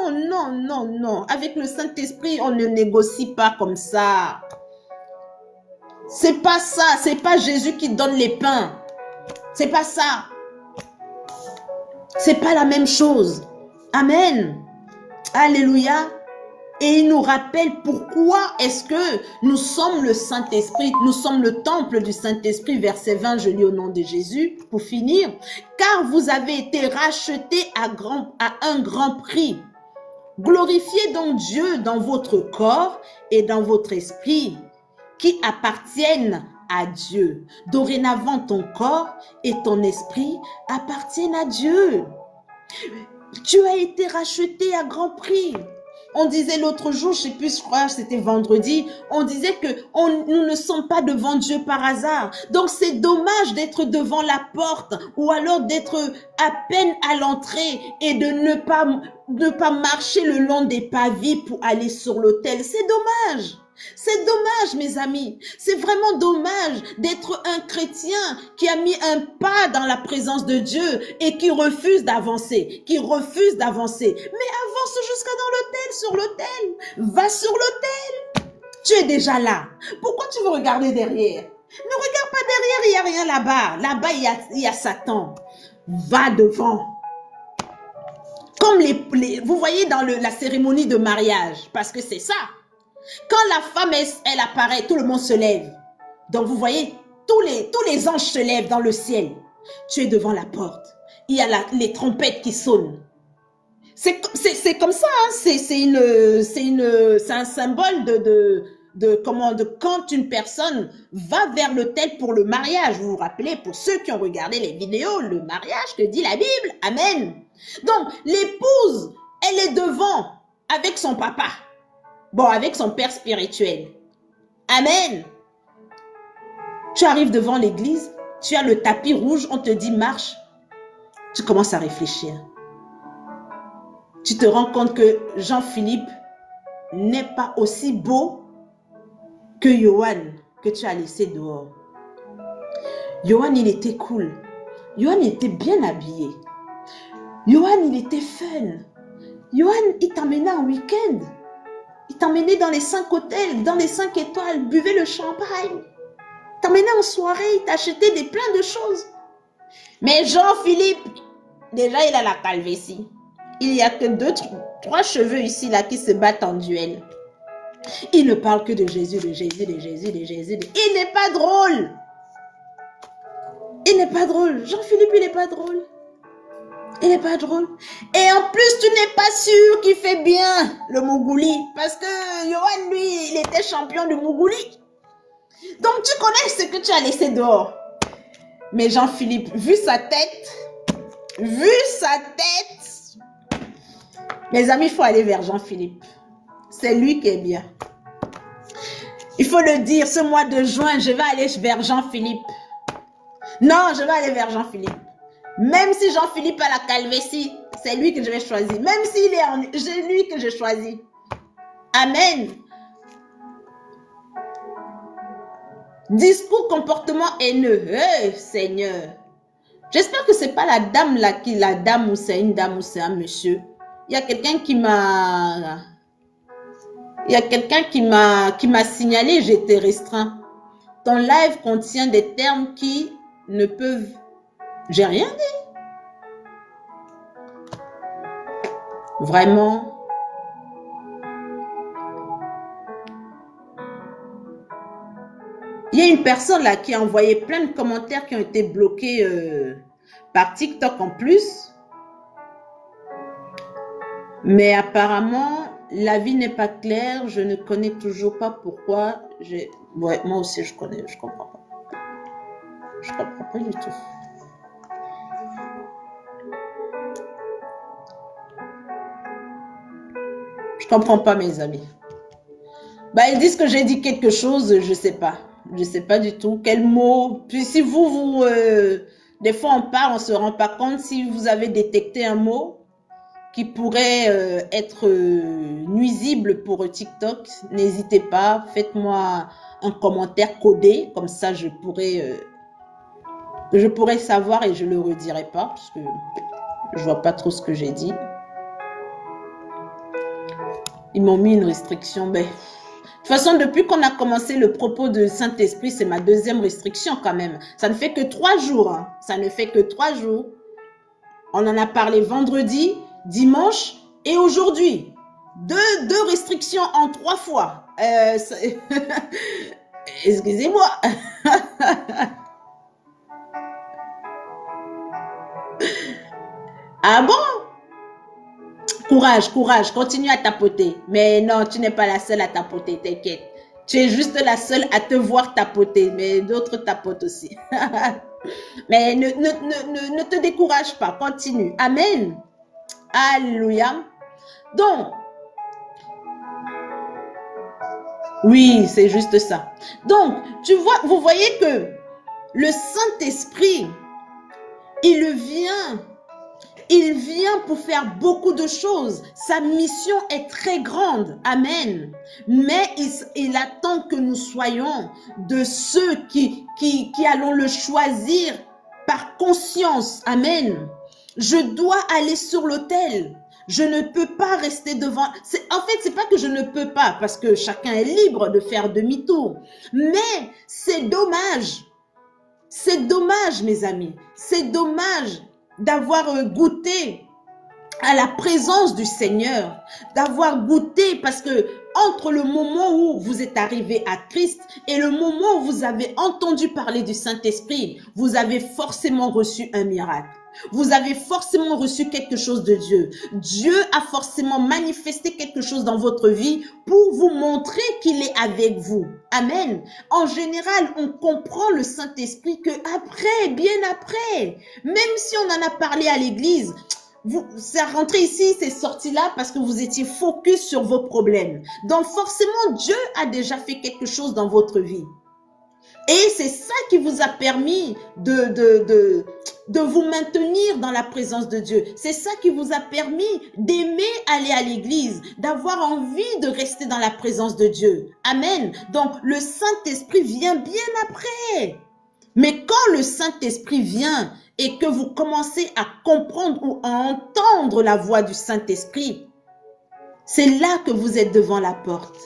Non, non, non, non. Avec le Saint-Esprit, on ne négocie pas comme ça. C'est pas ça, c'est pas Jésus qui donne les pains. C'est pas ça. C'est pas la même chose. Amen. Alléluia. Et il nous rappelle pourquoi est-ce que nous sommes le Saint-Esprit, nous sommes le temple du Saint-Esprit, verset 20, je lis au nom de Jésus, pour finir. Car vous avez été rachetés à un grand prix. Glorifiez donc Dieu dans votre corps et dans votre esprit, qui appartiennent à Dieu. Dorénavant, ton corps et ton esprit appartiennent à Dieu. Tu as été racheté à grand prix. On disait l'autre jour, je sais plus, je crois c'était vendredi, on disait que nous ne sommes pas devant Dieu par hasard. Donc c'est dommage d'être devant la porte ou alors d'être à peine à l'entrée et de ne pas marcher le long des pavis pour aller sur l'autel. C'est dommage. C'est dommage, mes amis. C'est vraiment dommage d'être un chrétien qui a mis un pas dans la présence de Dieu et qui refuse d'avancer, Mais avance jusqu'à dans l'autel, sur l'autel. Va sur l'autel. Tu es déjà là. Pourquoi tu veux regarder derrière? Ne regarde pas derrière, il n'y a rien là-bas. Là-bas, il y a Satan. Va devant. Comme vous voyez dans la cérémonie de mariage, parce que c'est ça. Quand la femme, elle apparaît, tout le monde se lève. Donc, vous voyez, tous les anges se lèvent dans le ciel. Tu es devant la porte. Il y a les trompettes qui sonnent. C'est comme ça, hein. C'est un symbole de quand une personne va vers l'autel pour le mariage. Vous vous rappelez, pour ceux qui ont regardé les vidéos, le mariage que dit la Bible. Amen. Donc, l'épouse, elle est devant avec son papa. Bon, avec son père spirituel. Amen. Tu arrives devant l'église, tu as le tapis rouge, on te dit marche. Tu commences à réfléchir. Tu te rends compte que Jean-Philippe n'est pas aussi beau que Johan, que tu as laissé dehors. Johan, il était cool. Johan, il était bien habillé. Johan, il était fun. Johan, il t'emmenait en week-end. Il t'emmenait dans les 5 hôtels, dans les 5 étoiles, buvait le champagne. Il t'emmenait en soirée, il t'achetait plein de choses. Mais Jean-Philippe, déjà, il a la calvitie. Il n'y a que 2, 3 cheveux ici, là, qui se battent en duel. Il ne parle que de Jésus, de Jésus, de Jésus, de Jésus. Il n'est pas drôle. Il n'est pas drôle. Jean-Philippe, il n'est pas drôle. Il n'est pas drôle. Et en plus, tu n'es pas sûr qu'il fait bien le Mougouli. Parce que Johan, lui, il était champion du Mougouli. Donc, tu connais ce que tu as laissé dehors. Mais Jean-Philippe, vu sa tête, mes amis, il faut aller vers Jean-Philippe. C'est lui qui est bien. Il faut le dire, ce mois de juin, je vais aller vers Jean-Philippe. Non, je vais aller vers Jean-Philippe. Même si Jean-Philippe a la calvitie, c'est lui que je vais choisir. Même s'il est en... C'est lui que je choisis. Amen. Discours, comportement haineux. Hey, Seigneur. J'espère que c'est pas la dame là qui la dame ou c'est une dame ou c'est un monsieur. Il y a quelqu'un qui m'a... qui m'a signalé, j'étais restreint. Ton live contient des termes qui ne peuvent... J'ai rien dit. Vraiment. Il y a une personne là qui a envoyé plein de commentaires qui ont été bloqués par TikTok en plus. Mais apparemment, la vie n'est pas claire. Je ne connais toujours pas pourquoi. Ouais, moi aussi, je connais. Je comprends pas. Je comprends pas du tout. Je comprends pas, mes amis. Bah, ils disent que j'ai dit quelque chose, je sais pas. Je sais pas du tout. Quel mot. Puis si vous des fois on parle, on se rend pas compte. Si vous avez détecté un mot qui pourrait être nuisible pour TikTok, n'hésitez pas. Faites-moi un commentaire codé. Comme ça, je pourrais savoir et je le redirai pas. Parce que je vois pas trop ce que j'ai dit. Ils m'ont mis une restriction. Mais... De toute façon, depuis qu'on a commencé le propos de Saint-Esprit, c'est ma 2e restriction quand même. Ça ne fait que 3 jours. Hein. Ça ne fait que 3 jours. On en a parlé vendredi, dimanche et aujourd'hui. Deux restrictions en 3 fois. Excusez-moi. Ah bon? Courage, courage, continue à tapoter. Mais non, tu n'es pas la seule à tapoter, t'inquiète. Tu es juste la seule à te voir tapoter, mais d'autres tapotent aussi. Mais ne te décourage pas, continue. Amen. Alléluia. Donc, oui, c'est juste ça. Donc, tu vois, vous voyez que le Saint-Esprit, il vient pour faire beaucoup de choses. Sa mission est très grande. Amen. Mais il attend que nous soyons de ceux qui allons le choisir par conscience. Amen. Je dois aller sur l'autel. Je ne peux pas rester devant. En fait, c'est pas que je ne peux pas, parce que chacun est libre de faire demi-tour. Mais c'est dommage. C'est dommage, mes amis. C'est dommage d'avoir goûté à la présence du Seigneur, d'avoir goûté, parce que entre le moment où vous êtes arrivé à Christ et le moment où vous avez entendu parler du Saint-Esprit, vous avez forcément reçu un miracle. Vous avez forcément reçu quelque chose de Dieu. Dieu a forcément manifesté quelque chose dans votre vie pour vous montrer qu'il est avec vous. Amen. En général, on comprend le Saint-Esprit que après, bien après, même si on en a parlé à l'église, c'est rentré ici, c'est sorti là parce que vous étiez focus sur vos problèmes. Donc forcément, Dieu a déjà fait quelque chose dans votre vie. Et c'est ça qui vous a permis de vous maintenir dans la présence de Dieu. C'est ça qui vous a permis d'aimer aller à l'église, d'avoir envie de rester dans la présence de Dieu. Amen. Donc, le Saint-Esprit vient bien après. Mais quand le Saint-Esprit vient et que vous commencez à comprendre ou à entendre la voix du Saint-Esprit, c'est là que vous êtes devant la porte.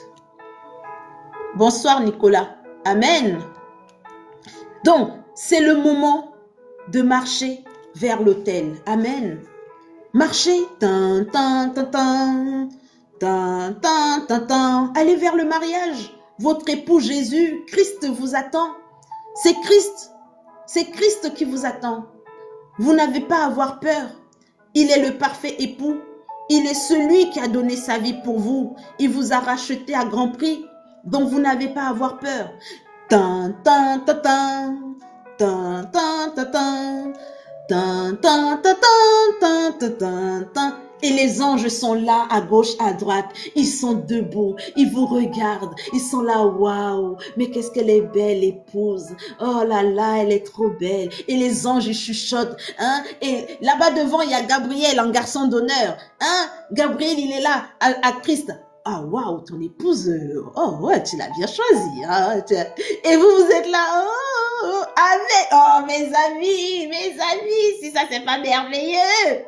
Bonsoir Nicolas. Amen. Donc, c'est le moment de marcher vers l'autel. Amen. Marchez. Allez vers le mariage. Votre époux Jésus, Christ vous attend. C'est Christ. C'est Christ qui vous attend. Vous n'avez pas à avoir peur. Il est le parfait époux. Il est celui qui a donné sa vie pour vous. Il vous a racheté à grand prix. Donc, vous n'avez pas à avoir peur. Et les anges sont là, à gauche, à droite. Ils sont debout. Ils vous regardent. Ils sont là, waouh. Mais qu'est-ce qu'elle est belle, épouse. Oh là là, elle est trop belle. Et les anges, ils chuchotent. Hein? Et là-bas devant, il y a Gabriel en garçon d'honneur. Hein? Gabriel, il est là, à Christ. Ah, waouh, ton épouse, oh, ouais, tu l'as bien choisie. Hein, et vous êtes là, mes amis, si ça, c'est pas merveilleux.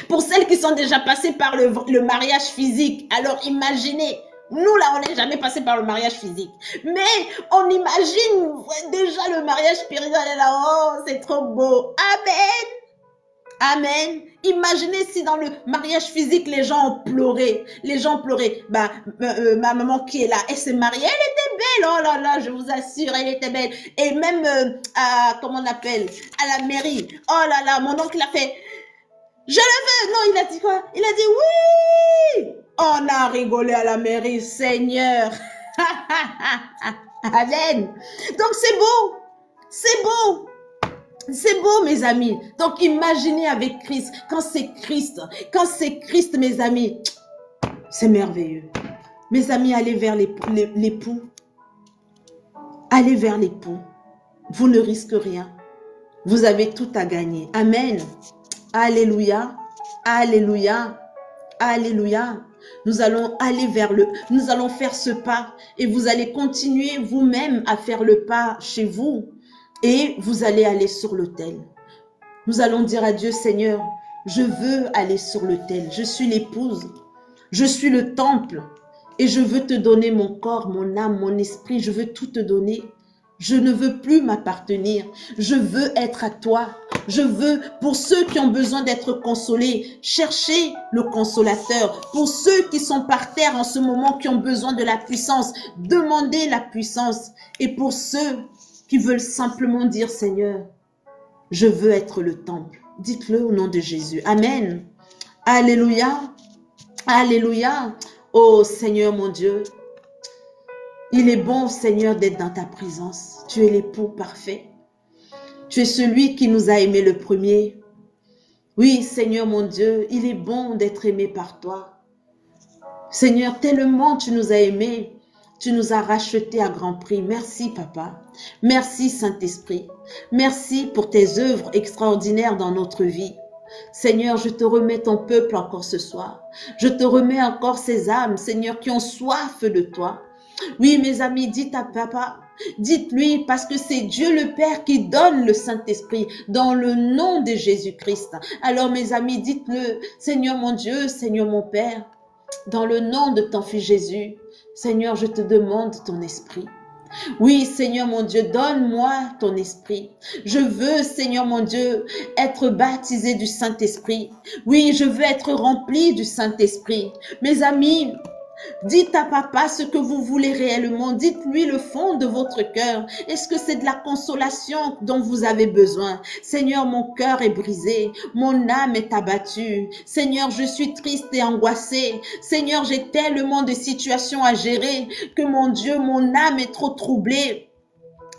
Pour celles qui sont déjà passées par le mariage physique, alors imaginez, nous là, on n'est jamais passé par le mariage physique. Mais on imagine déjà le mariage spirituel est là, oh, c'est trop beau. Amen. Amen. Imaginez si dans le mariage physique, les gens ont pleuré. Les gens pleuraient. Ma maman qui est là, elle s'est mariée, elle était belle. Oh là là, je vous assure, elle était belle. Et même, comment on appelle, à la mairie. Oh là là, mon oncle a fait, je le veux. Non, il a dit quoi? Il a dit oui. On a rigolé à la mairie, Seigneur. Amen. Donc c'est beau. C'est beau. C'est beau, mes amis. Donc, imaginez avec Christ. Quand c'est Christ, mes amis, c'est merveilleux. Mes amis, allez vers l'époux. Allez vers l'époux. Vous ne risquez rien. Vous avez tout à gagner. Amen. Alléluia. Alléluia. Alléluia. Nous allons aller nous allons faire ce pas et vous allez continuer vous-même à faire le pas chez vous. Et vous allez aller sur l'autel. Nous allons dire à Dieu, Seigneur, je veux aller sur l'autel. Je suis l'épouse. Je suis le temple. Et je veux te donner mon corps, mon âme, mon esprit. Je veux tout te donner. Je ne veux plus m'appartenir. Je veux être à toi. Je veux, pour ceux qui ont besoin d'être consolés, chercher le consolateur. Pour ceux qui sont par terre en ce moment, qui ont besoin de la puissance, demandez la puissance. Et pour ceux qui veulent simplement dire, Seigneur, je veux être le temple. Dites-le au nom de Jésus. Amen. Alléluia. Alléluia. Oh Seigneur mon Dieu, il est bon, Seigneur, d'être dans ta présence. Tu es l'époux parfait. Tu es celui qui nous a aimés le premier. Oui, Seigneur mon Dieu, il est bon d'être aimé par toi. Seigneur, tellement tu nous as aimés. Tu nous as rachetés à grand prix. Merci, Papa. Merci, Saint-Esprit. Merci pour tes œuvres extraordinaires dans notre vie. Seigneur, je te remets ton peuple encore ce soir. Je te remets encore ces âmes, Seigneur, qui ont soif de toi. Oui, mes amis, dites à Papa, dites-lui, parce que c'est Dieu le Père qui donne le Saint-Esprit dans le nom de Jésus-Christ. Alors, mes amis, dites-le, Seigneur mon Dieu, Seigneur mon Père, dans le nom de ton Fils Jésus, Seigneur, je te demande ton esprit. Oui, Seigneur mon Dieu, donne-moi ton esprit. Je veux, Seigneur mon Dieu, être baptisé du Saint-Esprit. Oui, je veux être rempli du Saint-Esprit. Mes amis, Dites à papa ce que vous voulez réellement. Dites-lui le fond de votre cœur. Est-ce que c'est de la consolation dont vous avez besoin? Seigneur, mon cœur est brisé. Mon âme est abattue. Seigneur, je suis triste et angoissée. Seigneur, j'ai tellement de situations à gérer que mon Dieu, mon âme est trop troublée.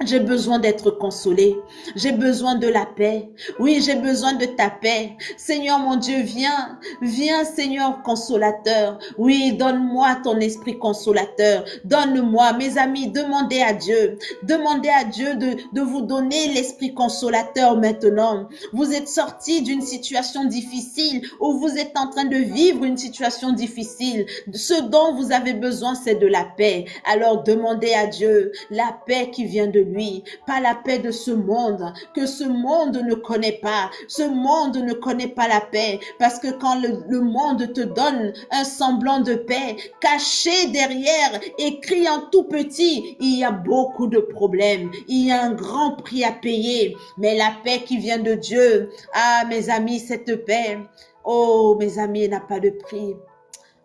J'ai besoin d'être consolé. J'ai besoin de la paix. Oui, j'ai besoin de ta paix. Seigneur mon Dieu, viens. Viens, Seigneur consolateur. Oui, donne-moi ton esprit consolateur. Donne-moi, mes amis, demandez à Dieu. Demandez à Dieu de vous donner l'esprit consolateur maintenant. Vous êtes sortis d'une situation difficile ou vous êtes en train de vivre une situation difficile. Ce dont vous avez besoin, c'est de la paix. Alors demandez à Dieu la paix qui vient de lui, pas la paix de ce monde, que ce monde ne connaît pas. Ce monde ne connaît pas la paix, parce que quand le monde te donne un semblant de paix, caché derrière, écrit en tout petit, il y a beaucoup de problèmes, il y a un grand prix à payer, mais la paix qui vient de Dieu, ah mes amis, cette paix, oh mes amis, elle n'a pas de prix.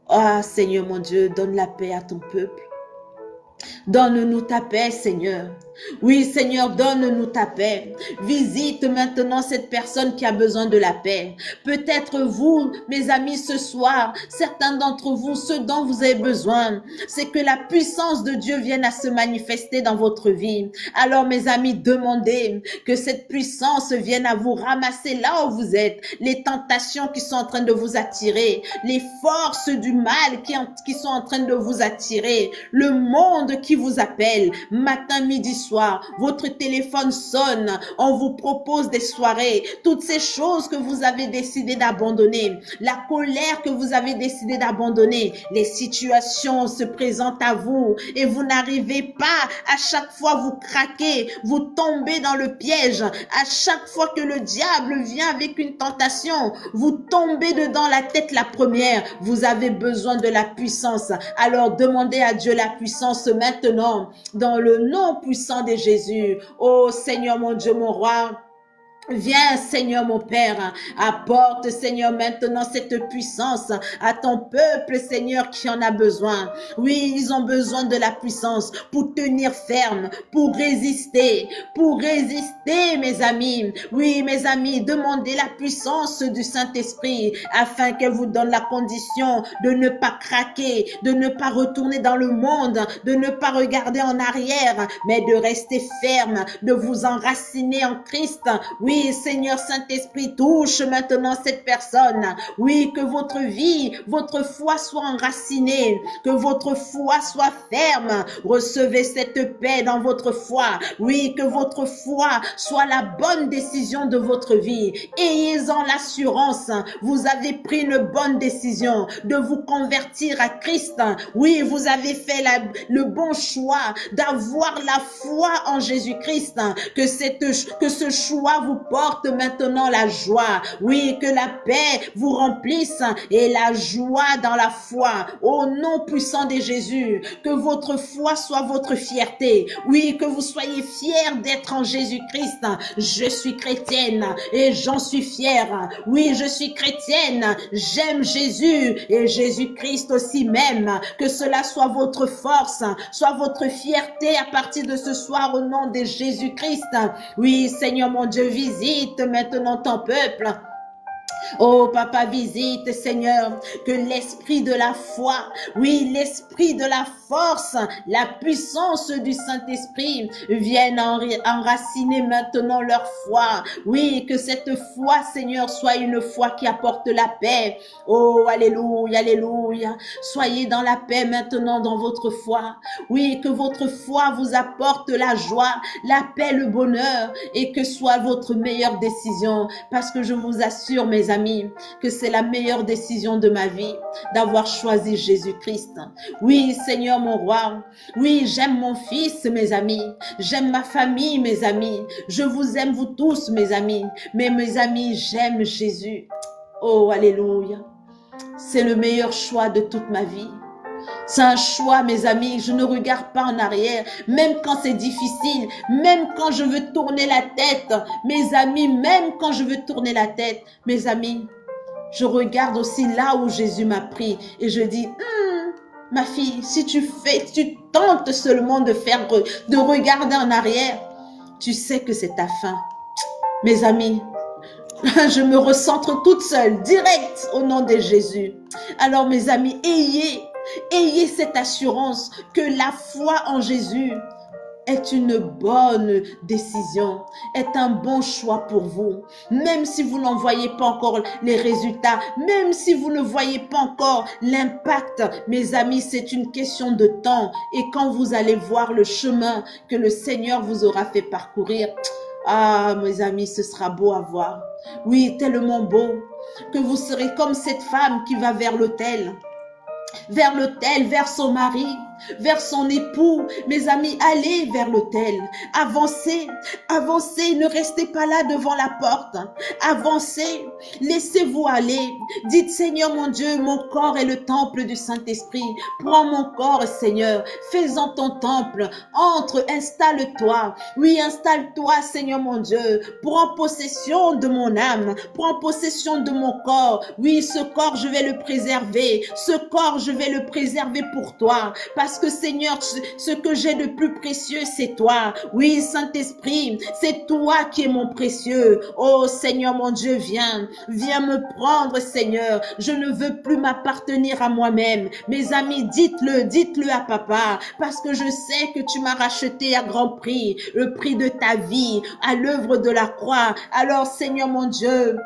Ah Seigneur mon Dieu, donne la paix à ton peuple. Donne-nous ta paix, Seigneur. Oui, Seigneur, donne-nous ta paix. Visite maintenant cette personne qui a besoin de la paix. Peut-être vous, mes amis, ce soir, certains d'entre vous, ce dont vous avez besoin, c'est que la puissance de Dieu vienne à se manifester dans votre vie. Alors, mes amis, demandez que cette puissance vienne à vous ramasser là où vous êtes. Les tentations qui sont en train de vous attirer, les forces du mal qui sont en train de vous attirer, le monde qui vous appelle, matin, midi, soir, votre téléphone sonne, on vous propose des soirées, toutes ces choses que vous avez décidé d'abandonner, la colère que vous avez décidé d'abandonner, les situations se présentent à vous et vous n'arrivez pas, à chaque fois vous craquez, vous tombez dans le piège, à chaque fois que le diable vient avec une tentation, vous tombez dedans la tête la première, vous avez besoin de la puissance, alors demandez à Dieu la puissance maintenant, dans le nom puissant de Jésus. Oh Seigneur mon Dieu, mon roi, viens, Seigneur, mon Père, apporte, Seigneur, maintenant cette puissance à ton peuple, Seigneur, qui en a besoin. Oui, ils ont besoin de la puissance pour tenir ferme, pour résister, mes amis. Oui, mes amis, demandez la puissance du Saint-Esprit afin qu'elle vous donne la condition de ne pas craquer, de ne pas retourner dans le monde, de ne pas regarder en arrière, mais de rester ferme, de vous enraciner en Christ. Oui, Seigneur Saint-Esprit, touche maintenant cette personne. Oui, que votre vie, votre foi soit enracinée, que votre foi soit ferme. Recevez cette paix dans votre foi. Oui, que votre foi soit la bonne décision de votre vie. Ayez-en l'assurance. Vous avez pris une bonne décision de vous convertir à Christ. Oui, vous avez fait le bon choix d'avoir la foi en Jésus-Christ. Que ce choix vous porte maintenant la joie. Oui, que la paix vous remplisse et la joie dans la foi. Au nom puissant de Jésus, que votre foi soit votre fierté. Oui, que vous soyez fiers d'être en Jésus-Christ. Je suis chrétienne et j'en suis fière. Oui, je suis chrétienne. J'aime Jésus et Jésus-Christ aussi même. Que cela soit votre force, soit votre fierté à partir de ce soir au nom de Jésus-Christ. Oui, Seigneur mon Dieu, visite maintenant ton peuple. Oh, Papa, visite, Seigneur, que l'esprit de la foi, oui, l'esprit de la force, la puissance du Saint-Esprit vienne enraciner maintenant leur foi. Oui, que cette foi, Seigneur, soit une foi qui apporte la paix. Oh, alléluia, alléluia. Soyez dans la paix maintenant dans votre foi. Oui, que votre foi vous apporte la joie, la paix, le bonheur et que soit votre meilleure décision. Parce que je vous assure, mes amis, que c'est la meilleure décision de ma vie d'avoir choisi Jésus-Christ. Oui, Seigneur mon roi, oui, j'aime mon fils, mes amis, j'aime ma famille, mes amis, je vous aime vous tous, mes amis, mais mes amis, j'aime Jésus. Oh, alléluia, c'est le meilleur choix de toute ma vie. C'est un choix, mes amis, je ne regarde pas en arrière, même quand c'est difficile, même quand je veux tourner la tête, mes amis, même quand je veux tourner la tête, mes amis, je regarde aussi là où Jésus m'a pris et je dis, Ma fille, si tu tentes seulement de regarder en arrière, tu sais que c'est ta fin. Mes amis, je me recentre toute seule, direct au nom de Jésus. Alors mes amis, ayez cette assurance que la foi en Jésus est une bonne décision, est un bon choix pour vous. Même si vous n'en voyez pas encore les résultats, même si vous ne voyez pas encore l'impact, mes amis, c'est une question de temps. Et quand vous allez voir le chemin que le Seigneur vous aura fait parcourir, ah, mes amis, ce sera beau à voir. Oui, tellement beau que vous serez comme cette femme qui va vers l'autel, vers son mari, vers son époux. Mes amis, allez vers l'autel, avancez, avancez, ne restez pas là devant la porte, avancez, laissez-vous aller, dites Seigneur mon Dieu, mon corps est le temple du Saint-Esprit, prends mon corps Seigneur, fais-en ton temple, entre, installe-toi, oui installe-toi Seigneur mon Dieu, prends possession de mon âme, prends possession de mon corps, oui ce corps je vais le préserver, ce corps je vais le préserver pour toi, parce que Seigneur, ce que j'ai de plus précieux, c'est toi. Oui, Saint-Esprit, c'est toi qui es mon précieux. Oh Seigneur, mon Dieu, viens me prendre, Seigneur. Je ne veux plus m'appartenir à moi-même. Mes amis, dites-le à papa, parce que je sais que tu m'as racheté à grand prix, le prix de ta vie, à l'œuvre de la croix. Alors, Seigneur, mon Dieu,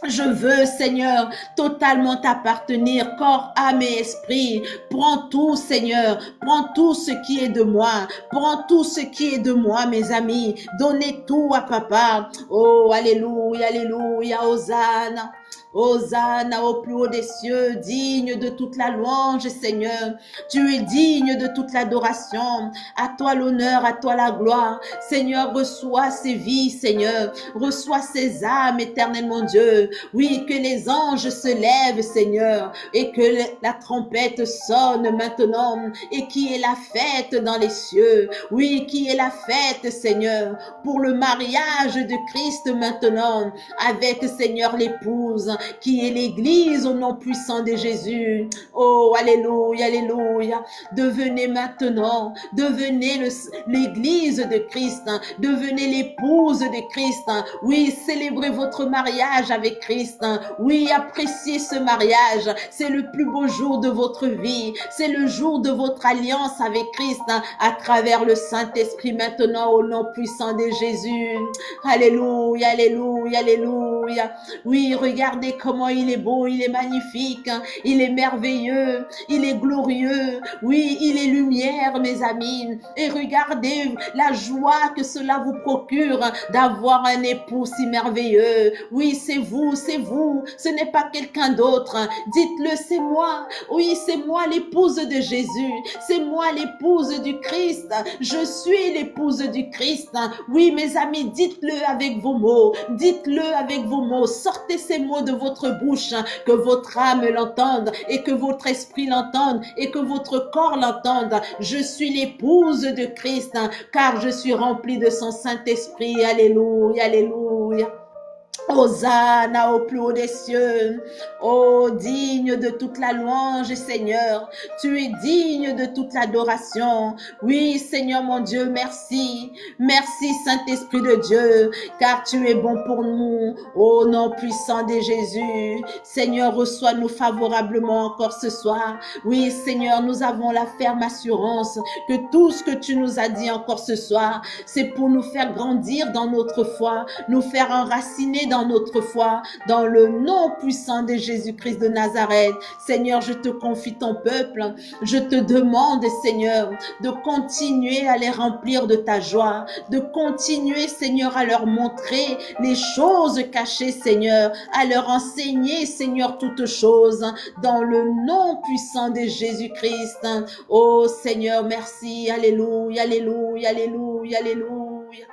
je veux, Seigneur, totalement t'appartenir, corps, âme et esprit. Prends tout, Seigneur. Prends tout ce qui est de moi. Prends tout ce qui est de moi, mes amis. Donnez tout à papa. Oh, alléluia, alléluia, Hosanna. Hosanna au plus haut des cieux, digne de toute la louange, Seigneur. Tu es digne de toute l'adoration. À toi l'honneur, à toi la gloire. Seigneur, reçois ces vies, Seigneur. Reçois ces âmes, éternel mon Dieu. Oui, que les anges se lèvent, Seigneur, et que la trompette sonne maintenant, et qui est la fête dans les cieux. Oui, qui est la fête, Seigneur, pour le mariage de Christ maintenant, avec, Seigneur, l'épouse, qui est l'église au nom puissant de Jésus. Oh, alléluia, alléluia. Devenez maintenant, devenez l'église de Christ, devenez l'épouse de Christ. Oui, célébrez votre mariage avec Christ. Oui, appréciez ce mariage. C'est le plus beau jour de votre vie. C'est le jour de votre alliance avec Christ à travers le Saint-Esprit maintenant au nom puissant de Jésus. Alléluia, alléluia, alléluia. Oui, regardez comment il est beau, il est magnifique, il est merveilleux, il est glorieux. Oui, il est lumière, mes amis. Et regardez la joie que cela vous procure d'avoir un époux si merveilleux. Oui, c'est vous, c'est vous. Ce n'est pas quelqu'un d'autre. Dites-le, c'est moi. Oui, c'est moi l'épouse de Jésus. C'est moi l'épouse du Christ. Je suis l'épouse du Christ. Oui, mes amis, dites-le avec vos mots. Dites-le avec vos mots. Sortez ces mots de votre bouche, que votre âme l'entende et que votre esprit l'entende et que votre corps l'entende. Je suis l'épouse de Christ, car je suis remplie de son Saint-Esprit. Alléluia, alléluia. Hosanna au plus haut des cieux. Oh, digne de toute la louange, Seigneur. Tu es digne de toute l'adoration. Oui, Seigneur mon Dieu, merci. Merci, Saint-Esprit de Dieu, car tu es bon pour nous. Au nom puissant de Jésus. Seigneur, reçois-nous favorablement encore ce soir. Oui, Seigneur, nous avons la ferme assurance que tout ce que tu nous as dit encore ce soir, c'est pour nous faire grandir dans notre foi, nous faire enraciner dans notre foi, dans le nom puissant de Jésus-Christ de Nazareth. Seigneur, je te confie ton peuple. Je te demande, Seigneur, de continuer à les remplir de ta joie, de continuer, Seigneur, à leur montrer les choses cachées, Seigneur, à leur enseigner, Seigneur, toutes choses, dans le nom puissant de Jésus-Christ. Oh, Seigneur, merci. Alléluia, alléluia, alléluia, alléluia.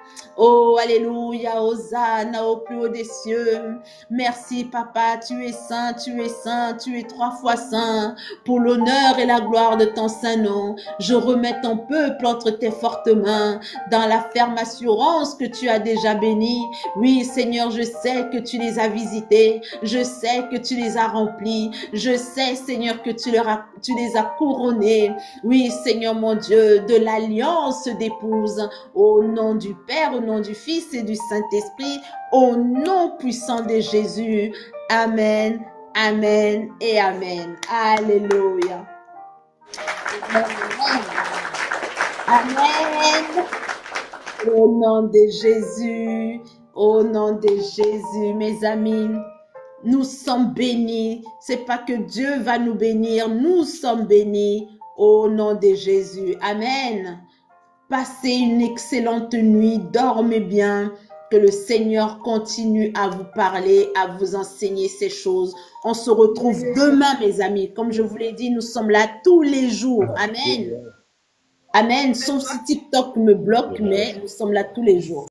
Oh, alléluia, Hosanna au plus haut des cieux. Merci, Papa, tu es saint, tu es saint, tu es 3 fois saint. Pour l'honneur et la gloire de ton saint nom, je remets ton peuple entre tes fortes mains, dans la ferme assurance que tu as déjà béni. Oui, Seigneur, je sais que tu les as visités, je sais que tu les as remplis, je sais, Seigneur, que tu les as couronnés. Oui, Seigneur mon Dieu, de l'alliance d'épouse, au nom du Père, au nom du Fils et du Saint-Esprit, au nom puissant de Jésus. Amen, amen et amen. Alléluia. Amen. Au nom de Jésus, au nom de Jésus, mes amis, nous sommes bénis. C'est pas que Dieu va nous bénir, nous sommes bénis au nom de Jésus. Amen. Passez une excellente nuit, dormez bien, que le Seigneur continue à vous parler, à vous enseigner ces choses. On se retrouve demain, mes amis. Comme je vous l'ai dit, nous sommes là tous les jours. Amen. Amen. Sauf si TikTok me bloque, mais nous sommes là tous les jours.